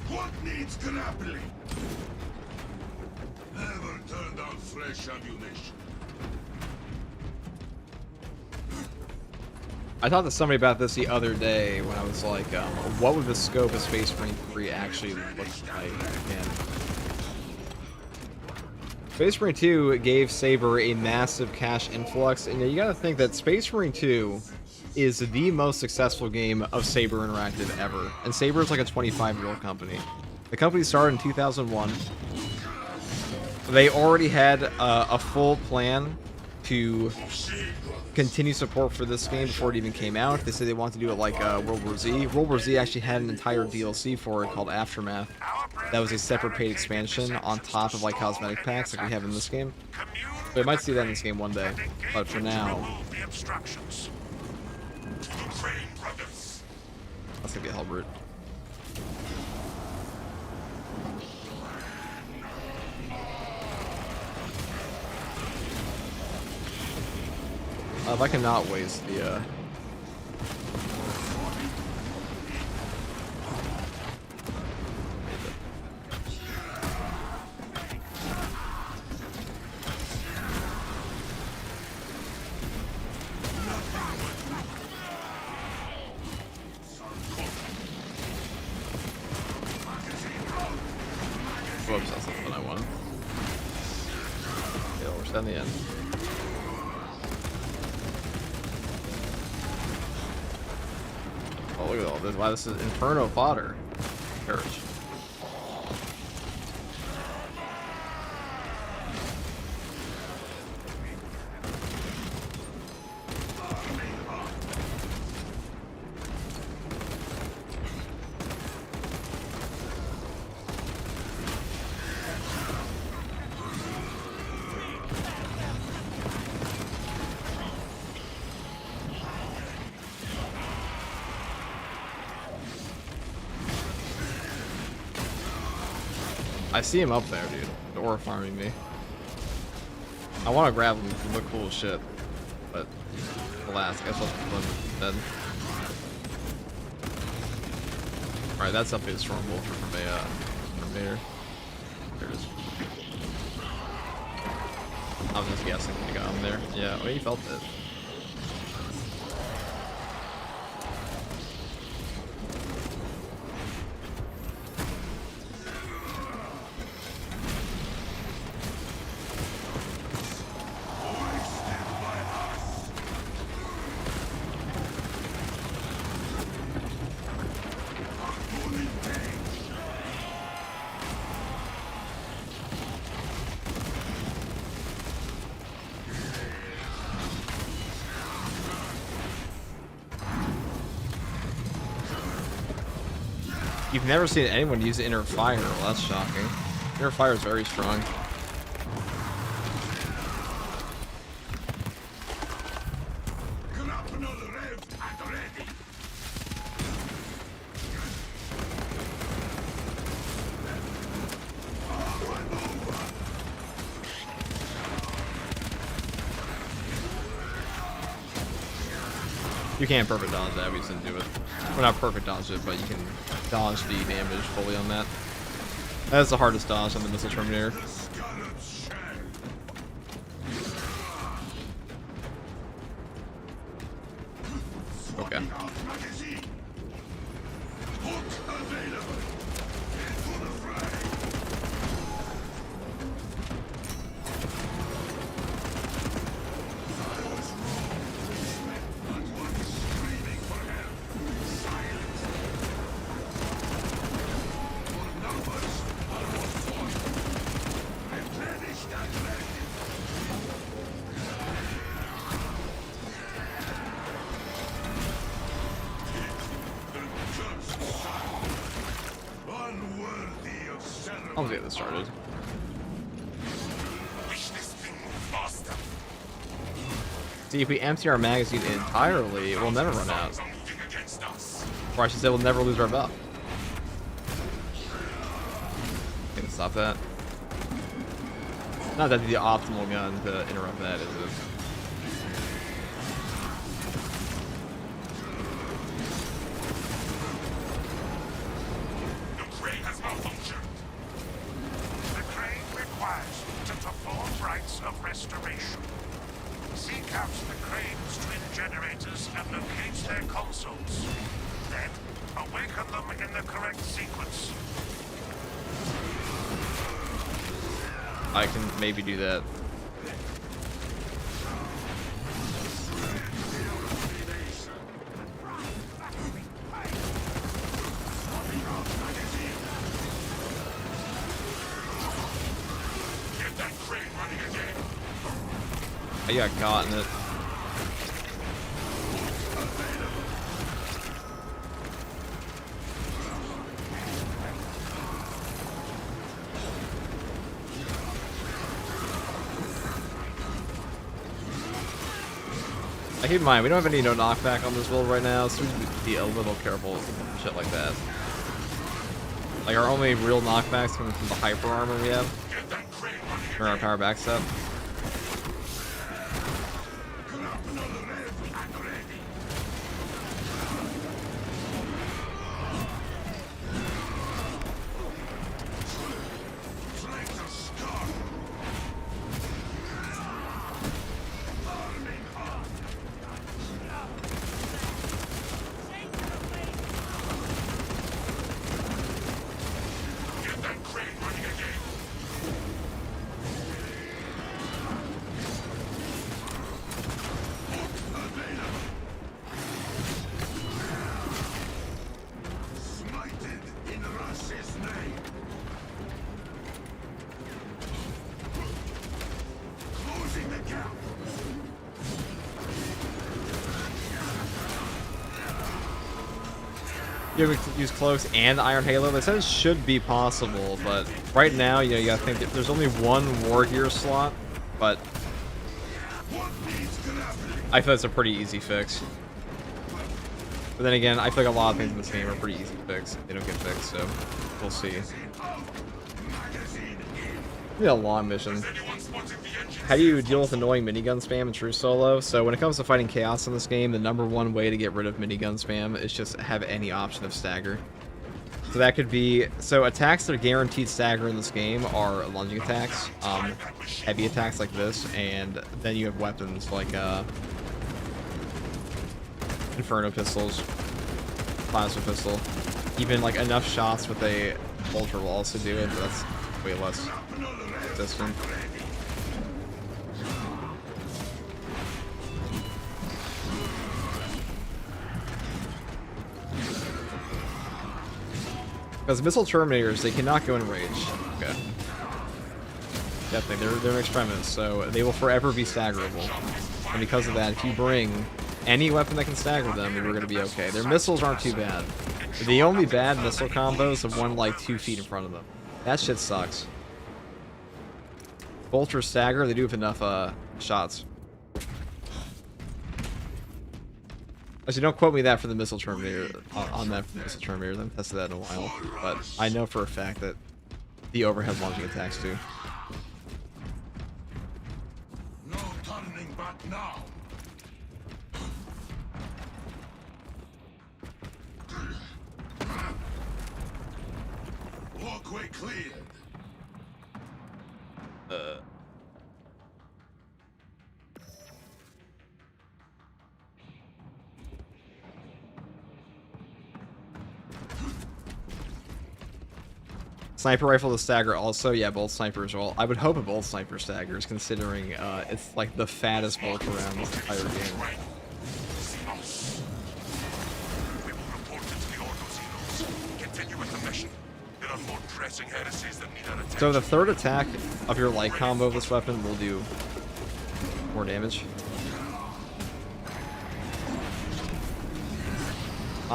What needs grappling? Never turn down fresh ammunition. I talked to somebody about this the other day when I was like, what would the scope of Space Marine 3 actually look like again? Space Marine 2 gave Saber a massive cash influx, and you gotta think that Space Marine 2 is the most successful game of Saber Interactive ever. And Saber is like a 25-year-old company. The company started in 2001. They already had a full plan to continue support for this game before it even came out. They said they wanted to do it like World War Z. World War Z actually had an entire DLC for it called Aftermath. That was a separate paid expansion on top of like cosmetic packs like we have in this game. So we might see that in this game one day. But for now, that's gonna be a hell brute. If I cannot waste the whoops, that's not what I wanted. Yeah, we're still in the end. Oh, look at all this. Wow, this is Inferno fodder. Church. I see him up there, dude. The aura farming me. I want to grab him. He look cool as shit. But, alas, I guess I'll run dead. Alright, that's up to the Stormbolt from Vader. There it is. I was just guessing when he got him there. Yeah, well, he felt it. You've never seen anyone use inner fire. Well, that's shocking. Inner fire is very strong. You can't perfect dodge that, we just didn't do it. Well, not perfect dodge it, but you can dodge the damage fully on that. That's the hardest dodge on the Missile Terminator. Okay. I'll get this started. See, if we empty our magazine entirely, we'll never run out. Or I should say, we'll never lose our buff. Can stop that. Not that the optimal gun to interrupt that, is it? I can maybe do that. I got caught in it. Keep in mind, we don't have any no knockback on this build right now, so we need to be a little careful with shit like that. Like, our only real knockbacks coming from the hyper armor we have, or our power back step. You can use Cloaks and Iron Halo. They said it should be possible, but right now, you know, you gotta think that there's only one War Gear slot, but I feel it's a pretty easy fix. But then again, I feel like a lot of things in this game are pretty easy to fix. They don't get fixed, so we'll see. Yeah, a long mission. How do you deal with annoying minigun spam in true solo? So when it comes to fighting chaos in this game, the #1 way to get rid of minigun spam is just have any option of stagger. So that could be, so attacks that are guaranteed stagger in this game are lunging attacks, heavy attacks like this, and then you have weapons like Inferno pistols, plasma pistol, even like enough shots with a Ultra will also do it, but that's way less consistent. Because missile terminators, they cannot go in range. Okay. Definitely, they're experiments, so they will forever be staggerable. And because of that, if you bring any weapon that can stagger them, we're going to be okay. Their missiles aren't too bad. The only bad missile combo is the one like 2 feet in front of them. That shit sucks. Vulture stagger, they do have enough shots. Actually, don't quote me that for the missile terminator. On that for the missile terminator, I haven't tested that in a while. But I know for a fact that the overhead launching attacks too. No turning back now. Walkway cleared. Sniper rifle to stagger also, yeah, bolt sniper as well. I would hope a bolt sniper staggers, considering it's like the fattest bolt around this entire game. We will report it to the Ordo Zeros. Continue with the mission. There are more pressing heresies that need our attention. So the third attack of your light combo of this weapon will do more damage.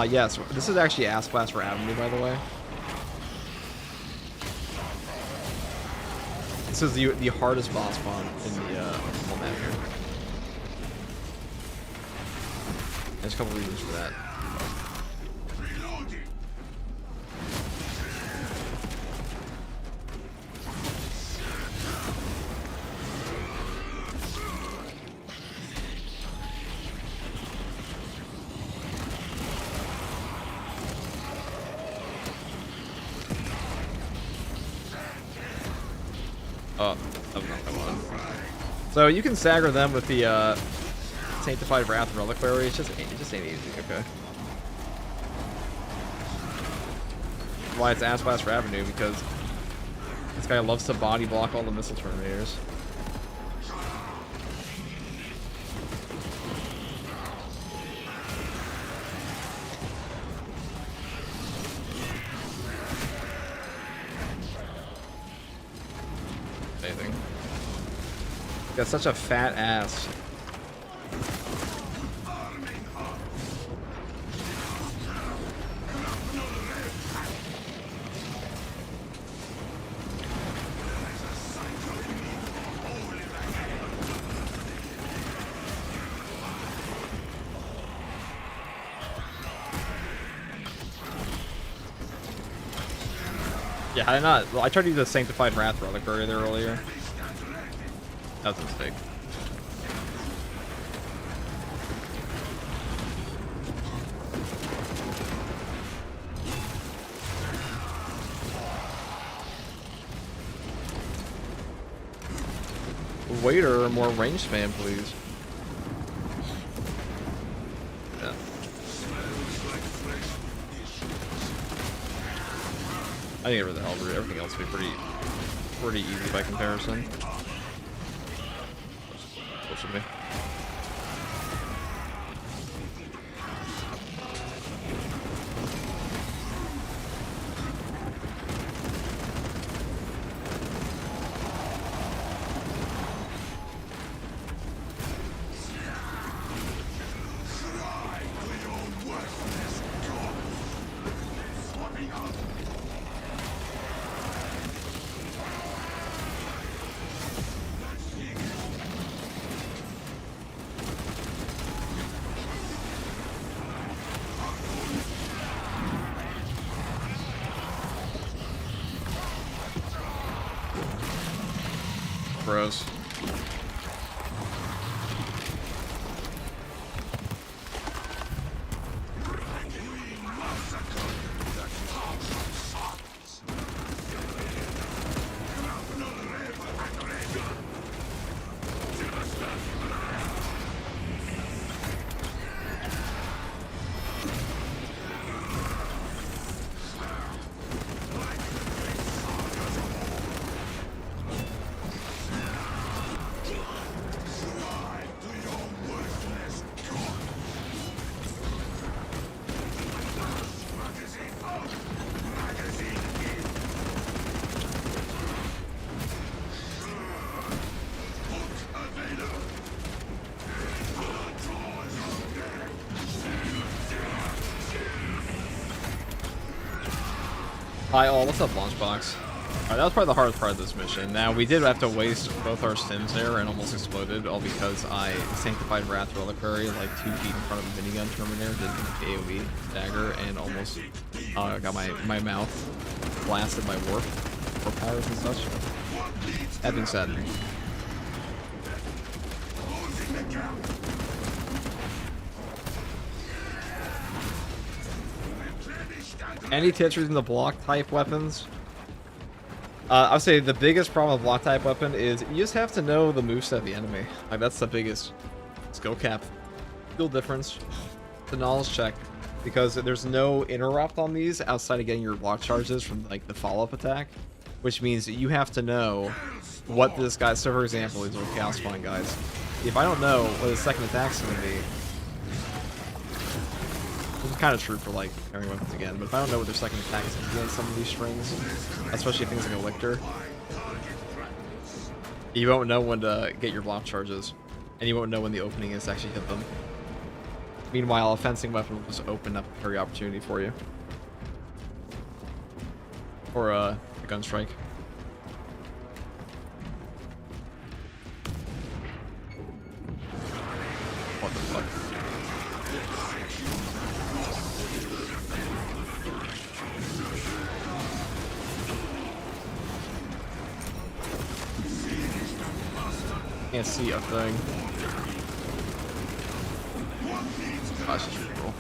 Yes, this is actually ass blast for Avenue, by the way. This is the hardest boss spawn in the whole map here. There's a couple reasons for that. Oh, that was not that one. So you can stagger them with the Sanctified Wrath Reliquary. It just ain't easy. Okay. Why it's ass blast for Avenue, because this guy loves to body block all the missile terminators. Amazing. Got such a fat ass. Yeah, I not. Well, I tried to use the Sanctified Wrath Reliquary there earlier. That was a mistake. Waiter, more range spam, please. Yeah. I think everything else will be pretty easy by comparison. What should be? Bros. Hi all, what's up Launchbox? Alright, that was probably the hardest part of this mission. Now, we did have to waste both our stims there and almost exploded, all because I Sanctified Wrath Reliquary like 2 feet in front of a minigun Terminator, did an AoE dagger, and almost got my mouth blasted by warp powers and such. That being said, any tips using the block type weapons? I would say the biggest problem with block type weapon is you just have to know the moveset of the enemy. Like that's the biggest skill cap, skill difference, the knowledge check, because there's no interrupt on these outside of getting your block charges from like the follow-up attack, which means that you have to know what this guy. So for example, these little chaos spawn guys. If I don't know what his second attack's gonna be, which is kind of true for like carrying weapons again, but if I don't know what their second attack is going to be on some of these strings, especially things like a lictor, you won't know when to get your block charges, and you won't know when the opening is to actually hit them. Meanwhile, a fencing weapon will just open up a carry opportunity for you. Or a gun strike. What the fuck? Can't see a thing. Oh, that's just really cool.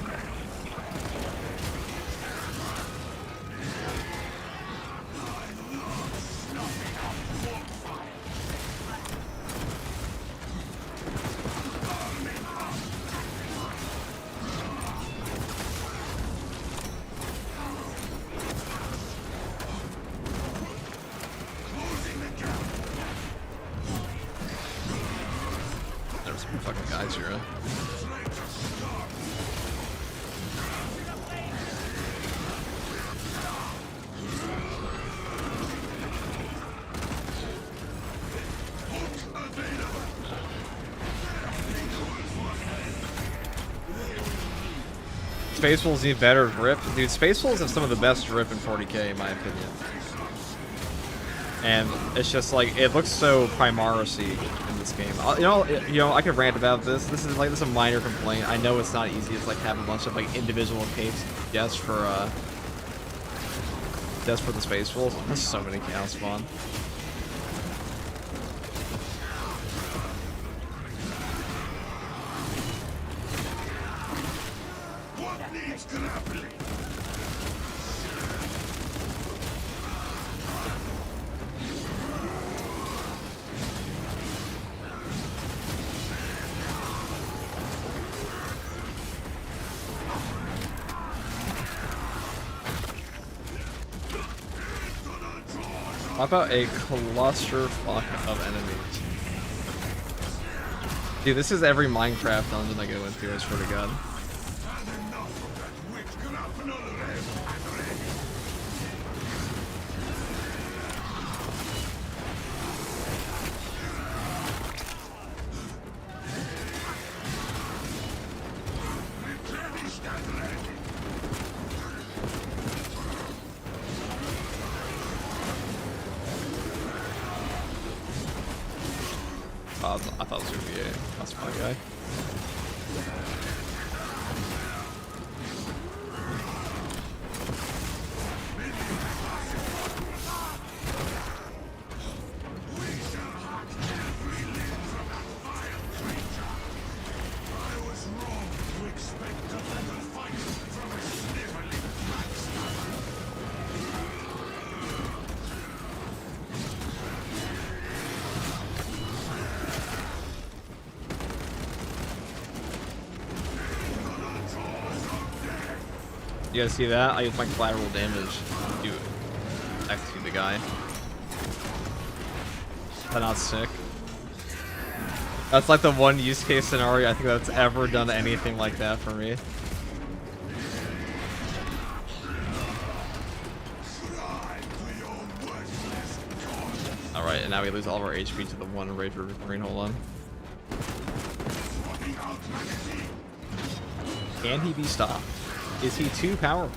There's some fucking guys here. Space Wolves need better grip. Dude, Space Wolves have some of the best grip in 40k in my opinion. And it's just like, it looks so Primaris-y in this game. You know, I could rant about this. This is a minor complaint. I know it's not easy. It's like having a bunch of like individual capes just for the Space Wolves. There's so many chaos spawn. How about a clusterfuck of enemies? Dude, this is every Minecraft dungeon I go into, I swear to God. I thought it was gonna be a that's my guy. You guys see that? I use my collateral damage to execute the guy. That's not sick. That's like the one use case scenario I think that's ever done anything like that for me. Alright, and now we lose all of our HP to the one Rage River Green. Hold on. Can he be stopped? Is he too powerful?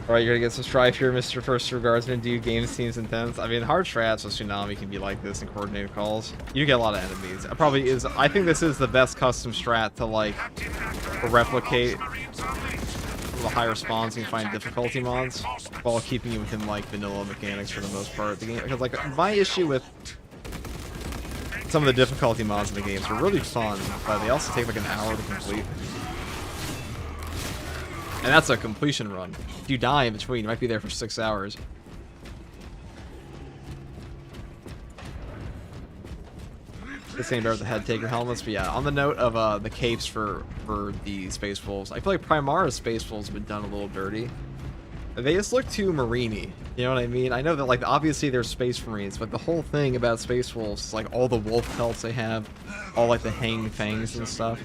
All right, you're gonna get some strife here, Mr. First Regardsman. Dude, game seems intense. I mean, hard strats with Tsunami can be like this in coordinated calls. You get a lot of enemies. It probably is. I think this is the best custom strat to like replicate the higher spawns you can find difficulty mods while keeping you within like vanilla mechanics for the most part. The game, because like my issue with some of the difficulty mods in the games are really fun, but they also take like an hour to complete. And that's a completion run. If you die in between, you might be there for 6 hours. This ain't better with the head taker helmets, but yeah, on the note of the capes for the Space Wolves, I feel like Primara's Space Wolves have been done a little dirty. They just look too marine-y, you know what I mean? I know that like obviously they're Space Marines, but the whole thing about Space Wolves is like all the wolf pelts they have, all like the hanging fangs and stuff.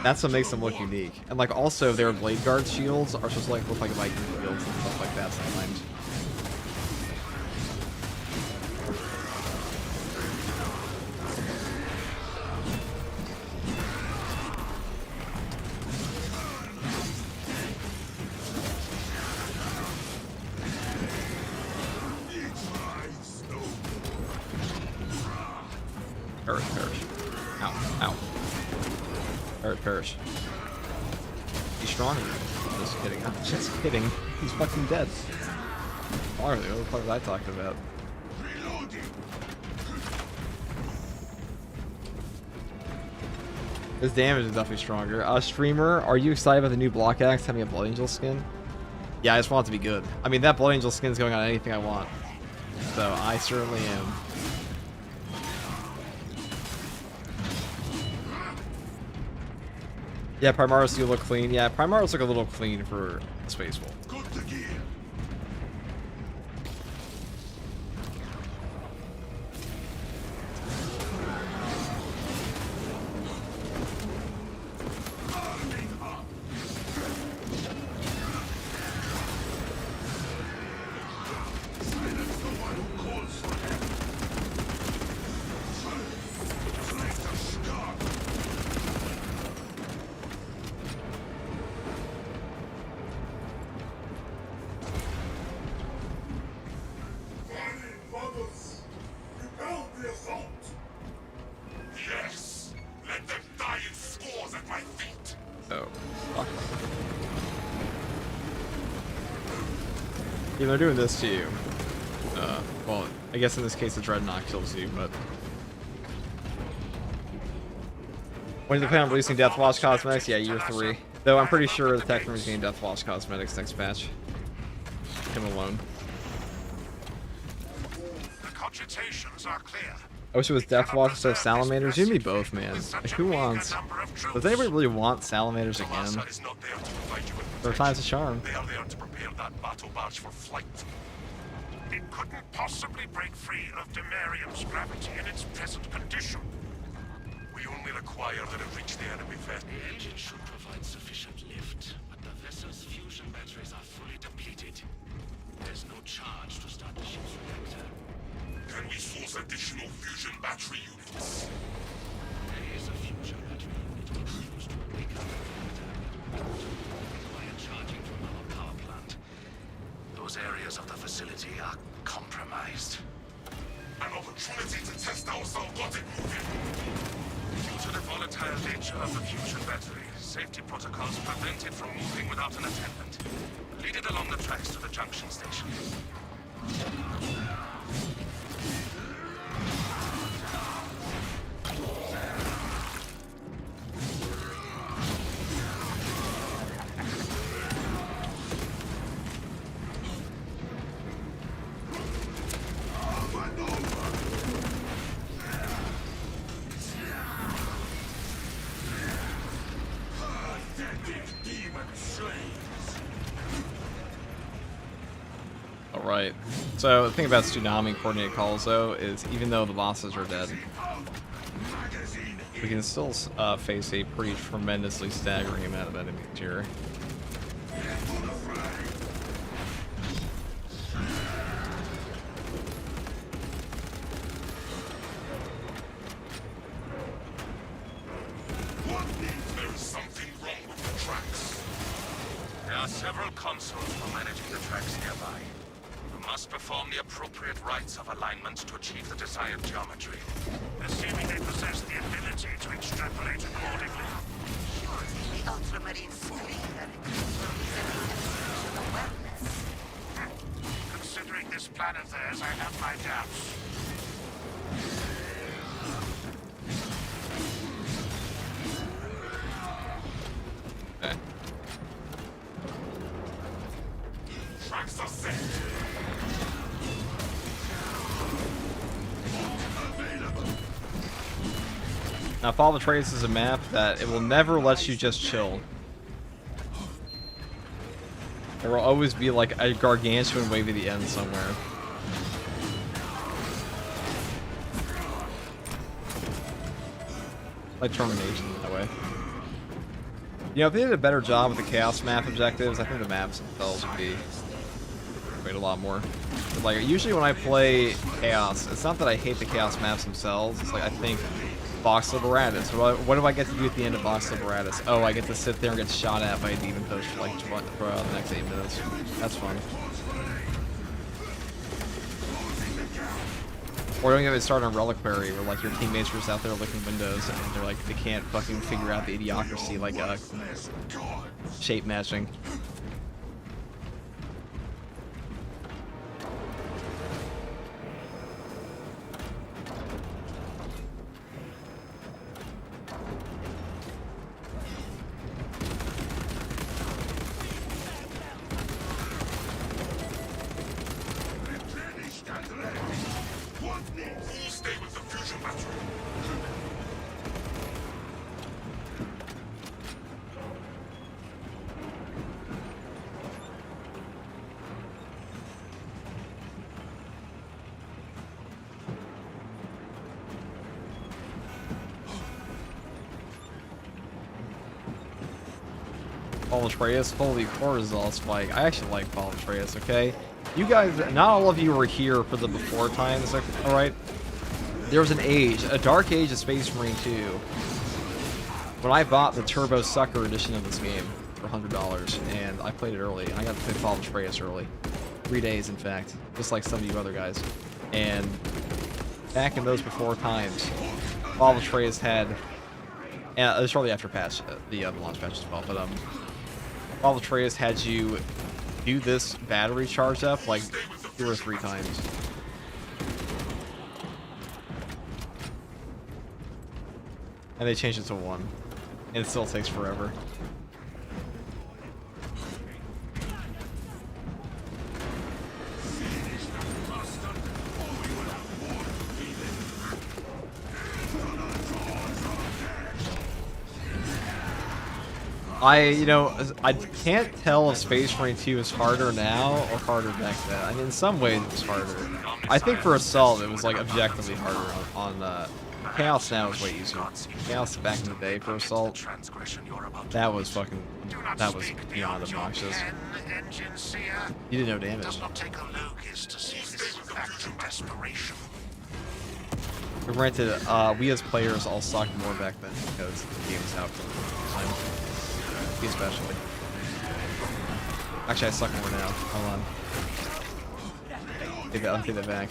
That's what makes them look unique. And like also their Blade Guard shields are supposed to like look like Viking shields and stuff like that sometimes. Perish. Ow. Ow. Perish. He's stronger. Just kidding. I'm just kidding. He's fucking dead. Barley, what the fuck was I talking about? His damage is definitely stronger. Streamer, are you excited about the new Block Axe having a Blood Angel skin? Yeah, I just want it to be good. I mean, that Blood Angel skin is going on anything I want. So, I certainly am. Yeah, Primaris do look clean. Yeah, Primaris look a little clean for a Space Wolf. Yeah, they're doing this to you. Well, I guess in this case the Dreadnought kills you, but... When do they plan on releasing Deathwatch cosmetics? Yeah, year 3. Though I'm pretty sure the Tech Room's getting Deathwatch cosmetics next patch. Him alone. The cogitations are clear. I wish it was Deathwatch instead of Salamanders. You and me both, man. Like, who wants... Does anybody really want Salamanders again? There are times of charm. They are there to prepare that battle barge for flight. It couldn't possibly break free of Demarium's gravity in its present condition. We only require that it reach the enemy vessel. The engine should provide sufficient lift, but the vessel's fusion batteries are fully depleted. There's no charge to start the ship's reactor. Can we source additional fusion battery units? There is a fusion battery unit which is used to wake up the reactor. Require charging from our power plant. Those areas of the facility are compromised. An opportunity to test our Salgotic moving. Due to the volatile nature of the fusion battery, safety protocols prevent it from moving without an attendant. Lead it along the tracks to the junction station. Alright. So, the thing about Tsunami coordinated calls, though, is even though the bosses are dead, we can still face a pretty tremendously staggering amount of enemies here. There is something wrong with the tracks. There are several consoles for managing the tracks nearby. You must perform the appropriate rites of alignment to achieve the desired geometry. Assuming they possess the ability to extrapolate accordingly. Surely the ultramarine spleen will be the awareness. Considering this plan of theirs, I have my doubts. Okay. Tracks are set. Now, Fall of Atreus is a map that it will never let you just chill. There will always be like a gargantuan wave at the end somewhere. Like termination that way. You know, if they did a better job with the chaos map objectives, I think the maps themselves would be a lot more. But like usually when I play chaos, it's not that I hate the chaos maps themselves. It's like I think Box Liberatus. What do I get to do at the end of Box Liberatus? Oh, I get to sit there and get shot at by a demon coach for like for the next 8 minutes. That's fun. Or don't get me started on Reliquary, where like your teammates are just out there licking windows and they're like they can't fucking figure out the idiocracy like shape matching. Stay with the fusion battery. Fall of Atreus, holy cortisol spike. I actually like Fall of Atreus, okay? You guys, not all of you were here for the before times, alright? There was an age, a dark age of Space Marine 2, when I bought the Turbo Sucker edition of this game for $100, and I played it early, and I got to play Fall of Atreus early. 3 days, in fact, just like some of you other guys. And back in those before times, Fall of Atreus had, and it was shortly after patch, the launch patch as well, but Fall of Atreus had you do this battery charge up like 2 or 3 times. And they changed it to 1. And it still takes forever. I can't tell if Space Marine 2 is harder now or harder back then. I mean, in some ways it was harder. I think for Assault it was like objectively harder on Chaos now is way easier. Chaos back in the day for Assault, that was fucking, that was beyond obnoxious. You did no damage. Does not take a Logis to see this act of desperation. But granted, we as players all sucked more back then because the game was out for the time. Me especially. Actually, I suck more now. Hold on. I'll take that back.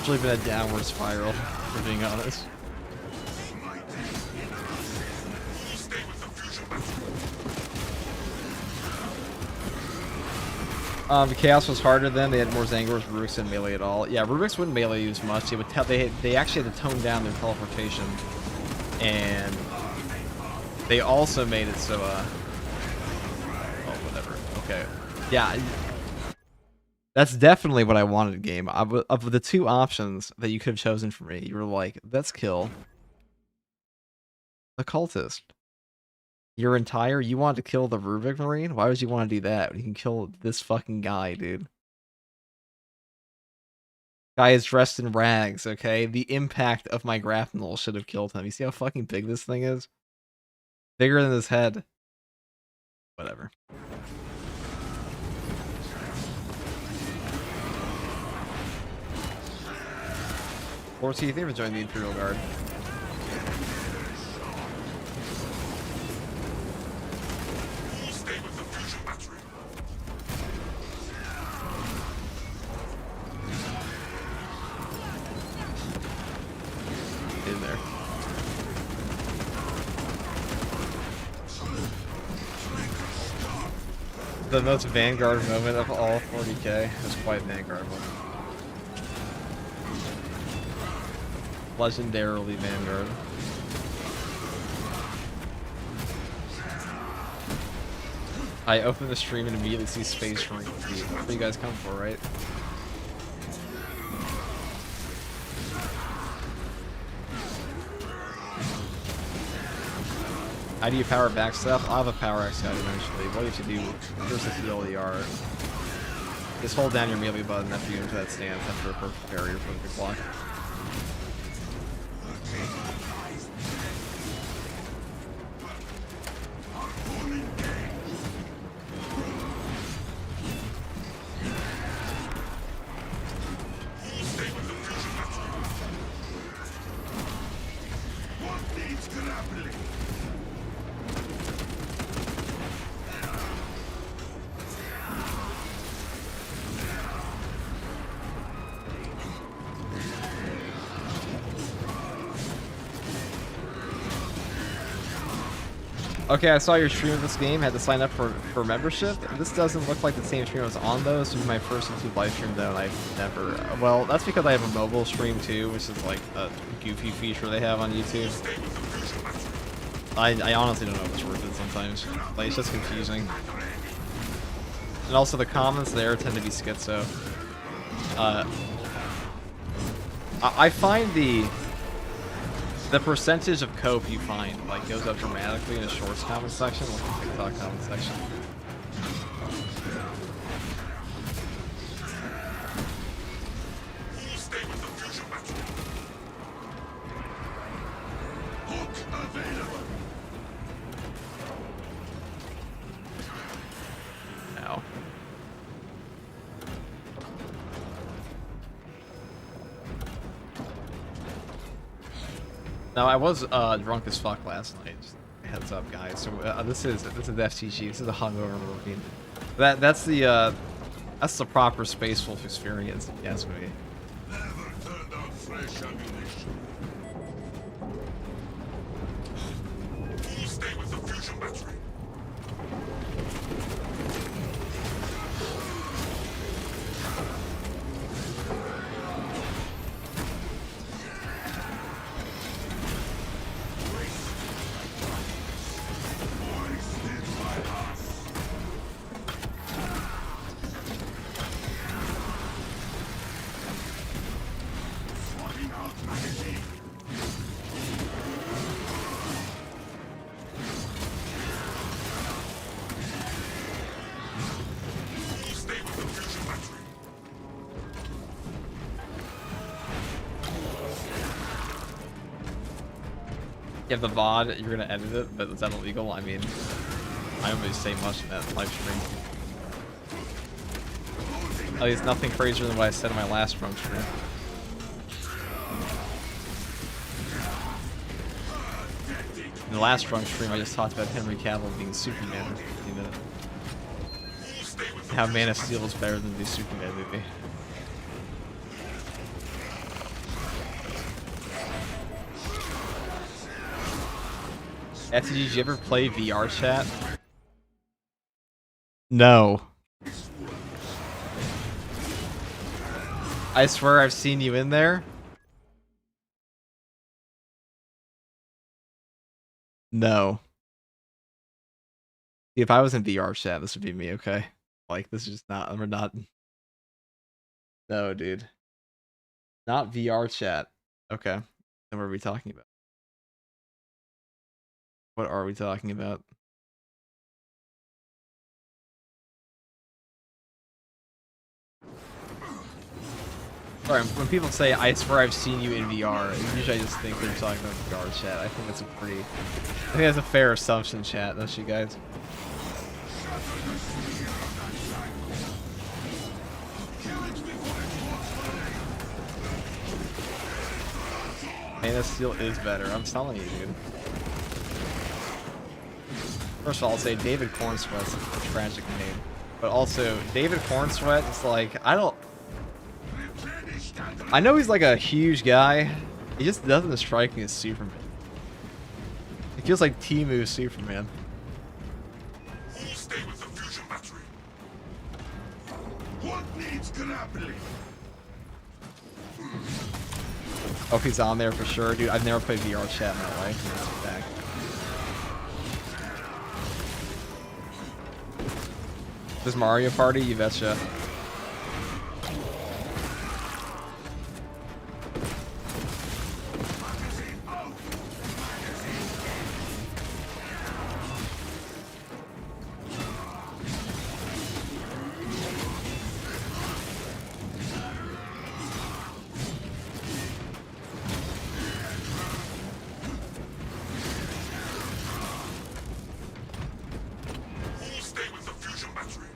It's really been a downward spiral, for being honest. The Chaos was harder then. They had more Zangors, Rubiks, and melee at all. Yeah, Rubiks wouldn't melee use much. They would they actually had to tone down their teleportation, and they also made it so oh, whatever. Okay, yeah, that's definitely what I wanted. Game of the 2 options that you could have chosen for me, you were like, let's kill the cultist. You want to kill the Rubik Marine? Why would you want to do that? You can kill this fucking guy, dude. Guy is dressed in rags, okay? The impact of my grapnel should have killed him. You see how fucking big this thing is? Bigger than his head. Whatever. Or see, you think of joining the Imperial Guard. Stay with the fusion battery. In there. The most Vanguard moment of all 40k was quite Vanguard moment. Legendarily Vanguard. I open the stream and immediately see Space Marine. That's what you guys come for, right? How do you power back stuff? I'll have a power X guide eventually. What you have to do first is heal the R. Just hold down your melee button after you enter that stance after a perfect barrier for the big block. Okay, I saw your stream of this game, had to sign up for membership. This doesn't look like the same stream I was on though. This was my first YouTube live stream though, and I've never... Well, that's because I have a mobile stream too, which is like a goofy feature they have on YouTube. I honestly don't know if it's worth it sometimes. Like, it's just confusing. And also the comments there tend to be schizo. I find the percentage of cope you find like goes up dramatically in a shorts comment section, like the TikTok comment section. Stay with the fusion battery. Hook available. Now. Now I was drunk as fuck last night. Just heads up, guys. So this is FTG. This is a hungover movie. That's the proper Space Wolf experience. If you ask me. Never turned out fresh ammunition. Stay with the fusion battery. You have the VOD, you're gonna edit it, but is that illegal? I mean, I don't really say much in that live stream. At least nothing crazier than what I said in my last drunk stream. In the last drunk stream, I just talked about Henry Cavill being Superman for 15 minutes. How Man of Steel is better than the Superman movie. FTG, did you ever play VR chat? No. I swear I've seen you in there. No. If I was in VR chat, this would be me, okay? Like, this is just not, we're not. No, dude. Not VR chat. Okay. Then what are we talking about? What are we talking about? Sorry, when people say, I swear I've seen you in VR, usually I just think they're talking about VR chat. I think that's a pretty... I think that's a fair assumption, chat, don't you guys? Man of Steel is better. I'm telling you, dude. First of all, I'll say David Cornsweat's a tragic name. But also, David Cornsweat, it's like, I know he's like a huge guy. He just doesn't strike me as Superman. It feels like Temu Superman. Who'll stay with the fusion battery? What needs grappling? Oh, he's on there for sure, dude. I've never played VR chat in my life. That's back. This Mario Party, you betcha. Who'll stay with the fusion battery?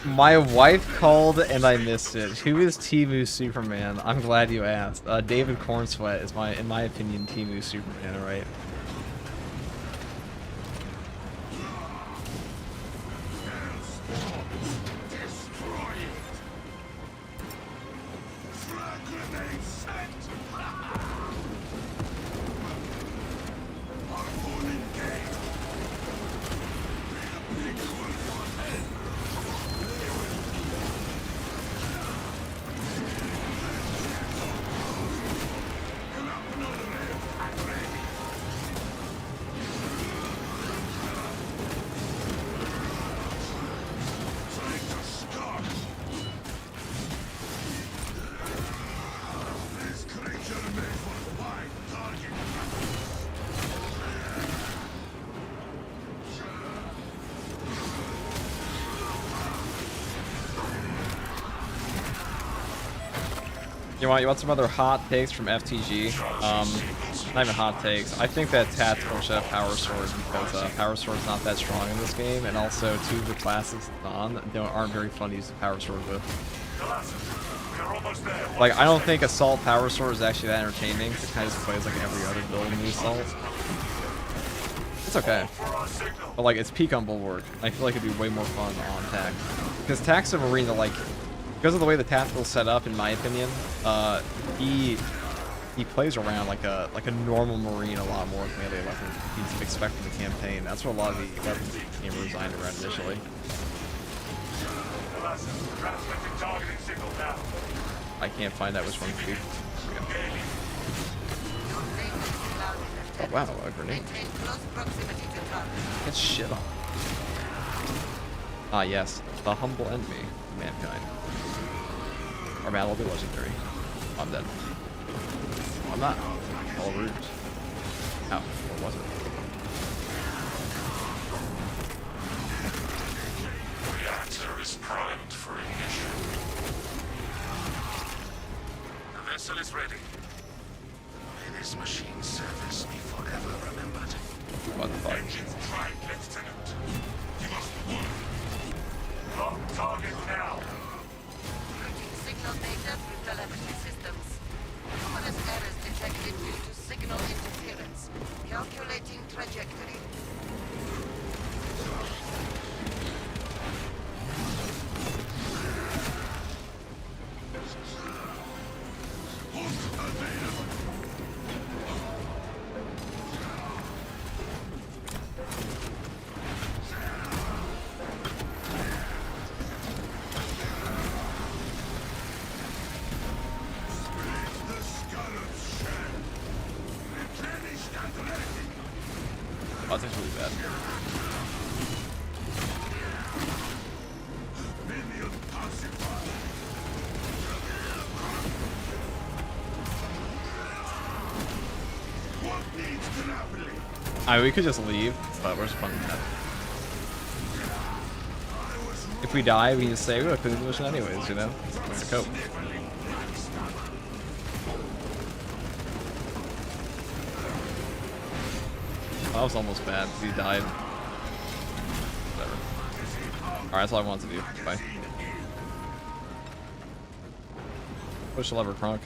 My wife called and I missed it. Who is Temu Superman? I'm glad you asked. David Cornsweat is in my opinion, Temu Superman, right? You want some other hot takes from FTG? Not even hot takes. I think that Tactical should have Power Sword because Power Sword's not that strong in this game, and also two of the classes aren't very fun to use the Power Sword with. Like, I don't think Assault Power Sword is actually that entertaining. It kind of just plays like every other build in the Assault. It's okay. But like, it's peak on Bulwark. I feel like it'd be way more fun on Tac. Because Tac's a Marine that like, because of the way the Tactical's set up, in my opinion, he plays around like a normal Marine a lot more with melee weapons he's expecting the campaign. That's what a lot of the weapons came designed around initially. I can't find out which one to be. Oh wow, a grenade. Get shit on. Ah yes, the humble enemy, mankind. Our battle will be legendary. I'm dead. Oh, I'm not. All rude. Ow, what was it? Reactor is primed for ignition. The vessel is ready. May this machine service be forever remembered. What the fuck? Engines primed, Lieutenant. You must work. Lock target now. Signal data through telemetry systems. Numerous errors detected due to signal interference. Calculating trajectory. that's actually really bad. I mean, we could just leave, but we're just fun with that. If we die, we can just say, we would finish the mission anyways, you know? That's the cope. That was almost bad, because he died. Whatever. Alright, that's all I wanted to do. Bye. Push the lever, Kronk.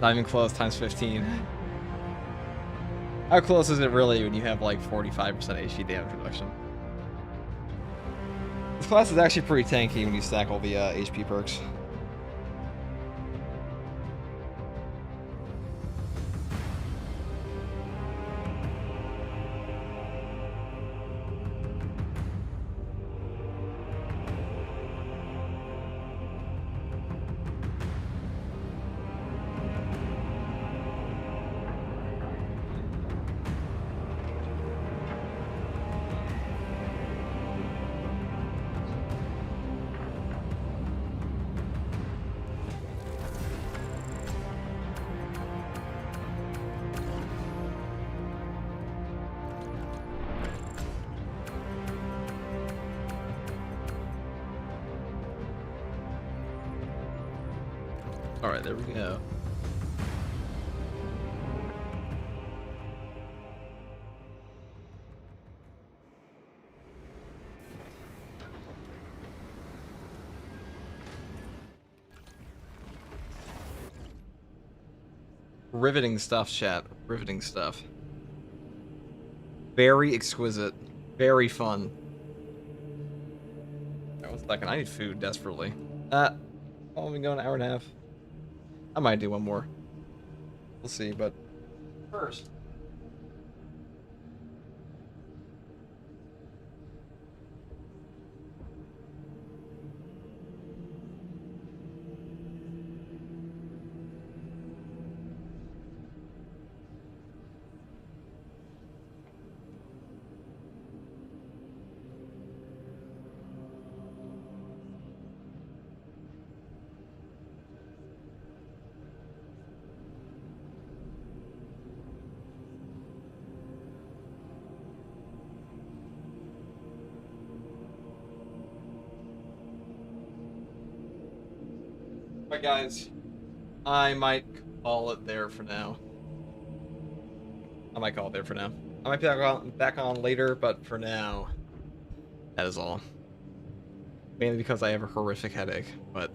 Not even close, times 15. How close is it really when you have like 45% HP damage reduction? This class is actually pretty tanky when you stack all the HP perks. Alright, there we go. Riveting stuff, chat. Riveting stuff. Very exquisite. Very fun. Alright, 1 second. I need food desperately. Only go an hour and a half. I might do one more. We'll see, but first. Alright guys, I might call it there for now. I might call it there for now. I might be back on later, but for now, that is all. Mainly because I have a horrific headache, but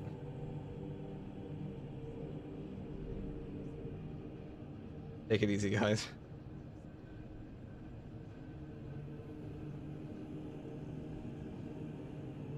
take it easy, guys.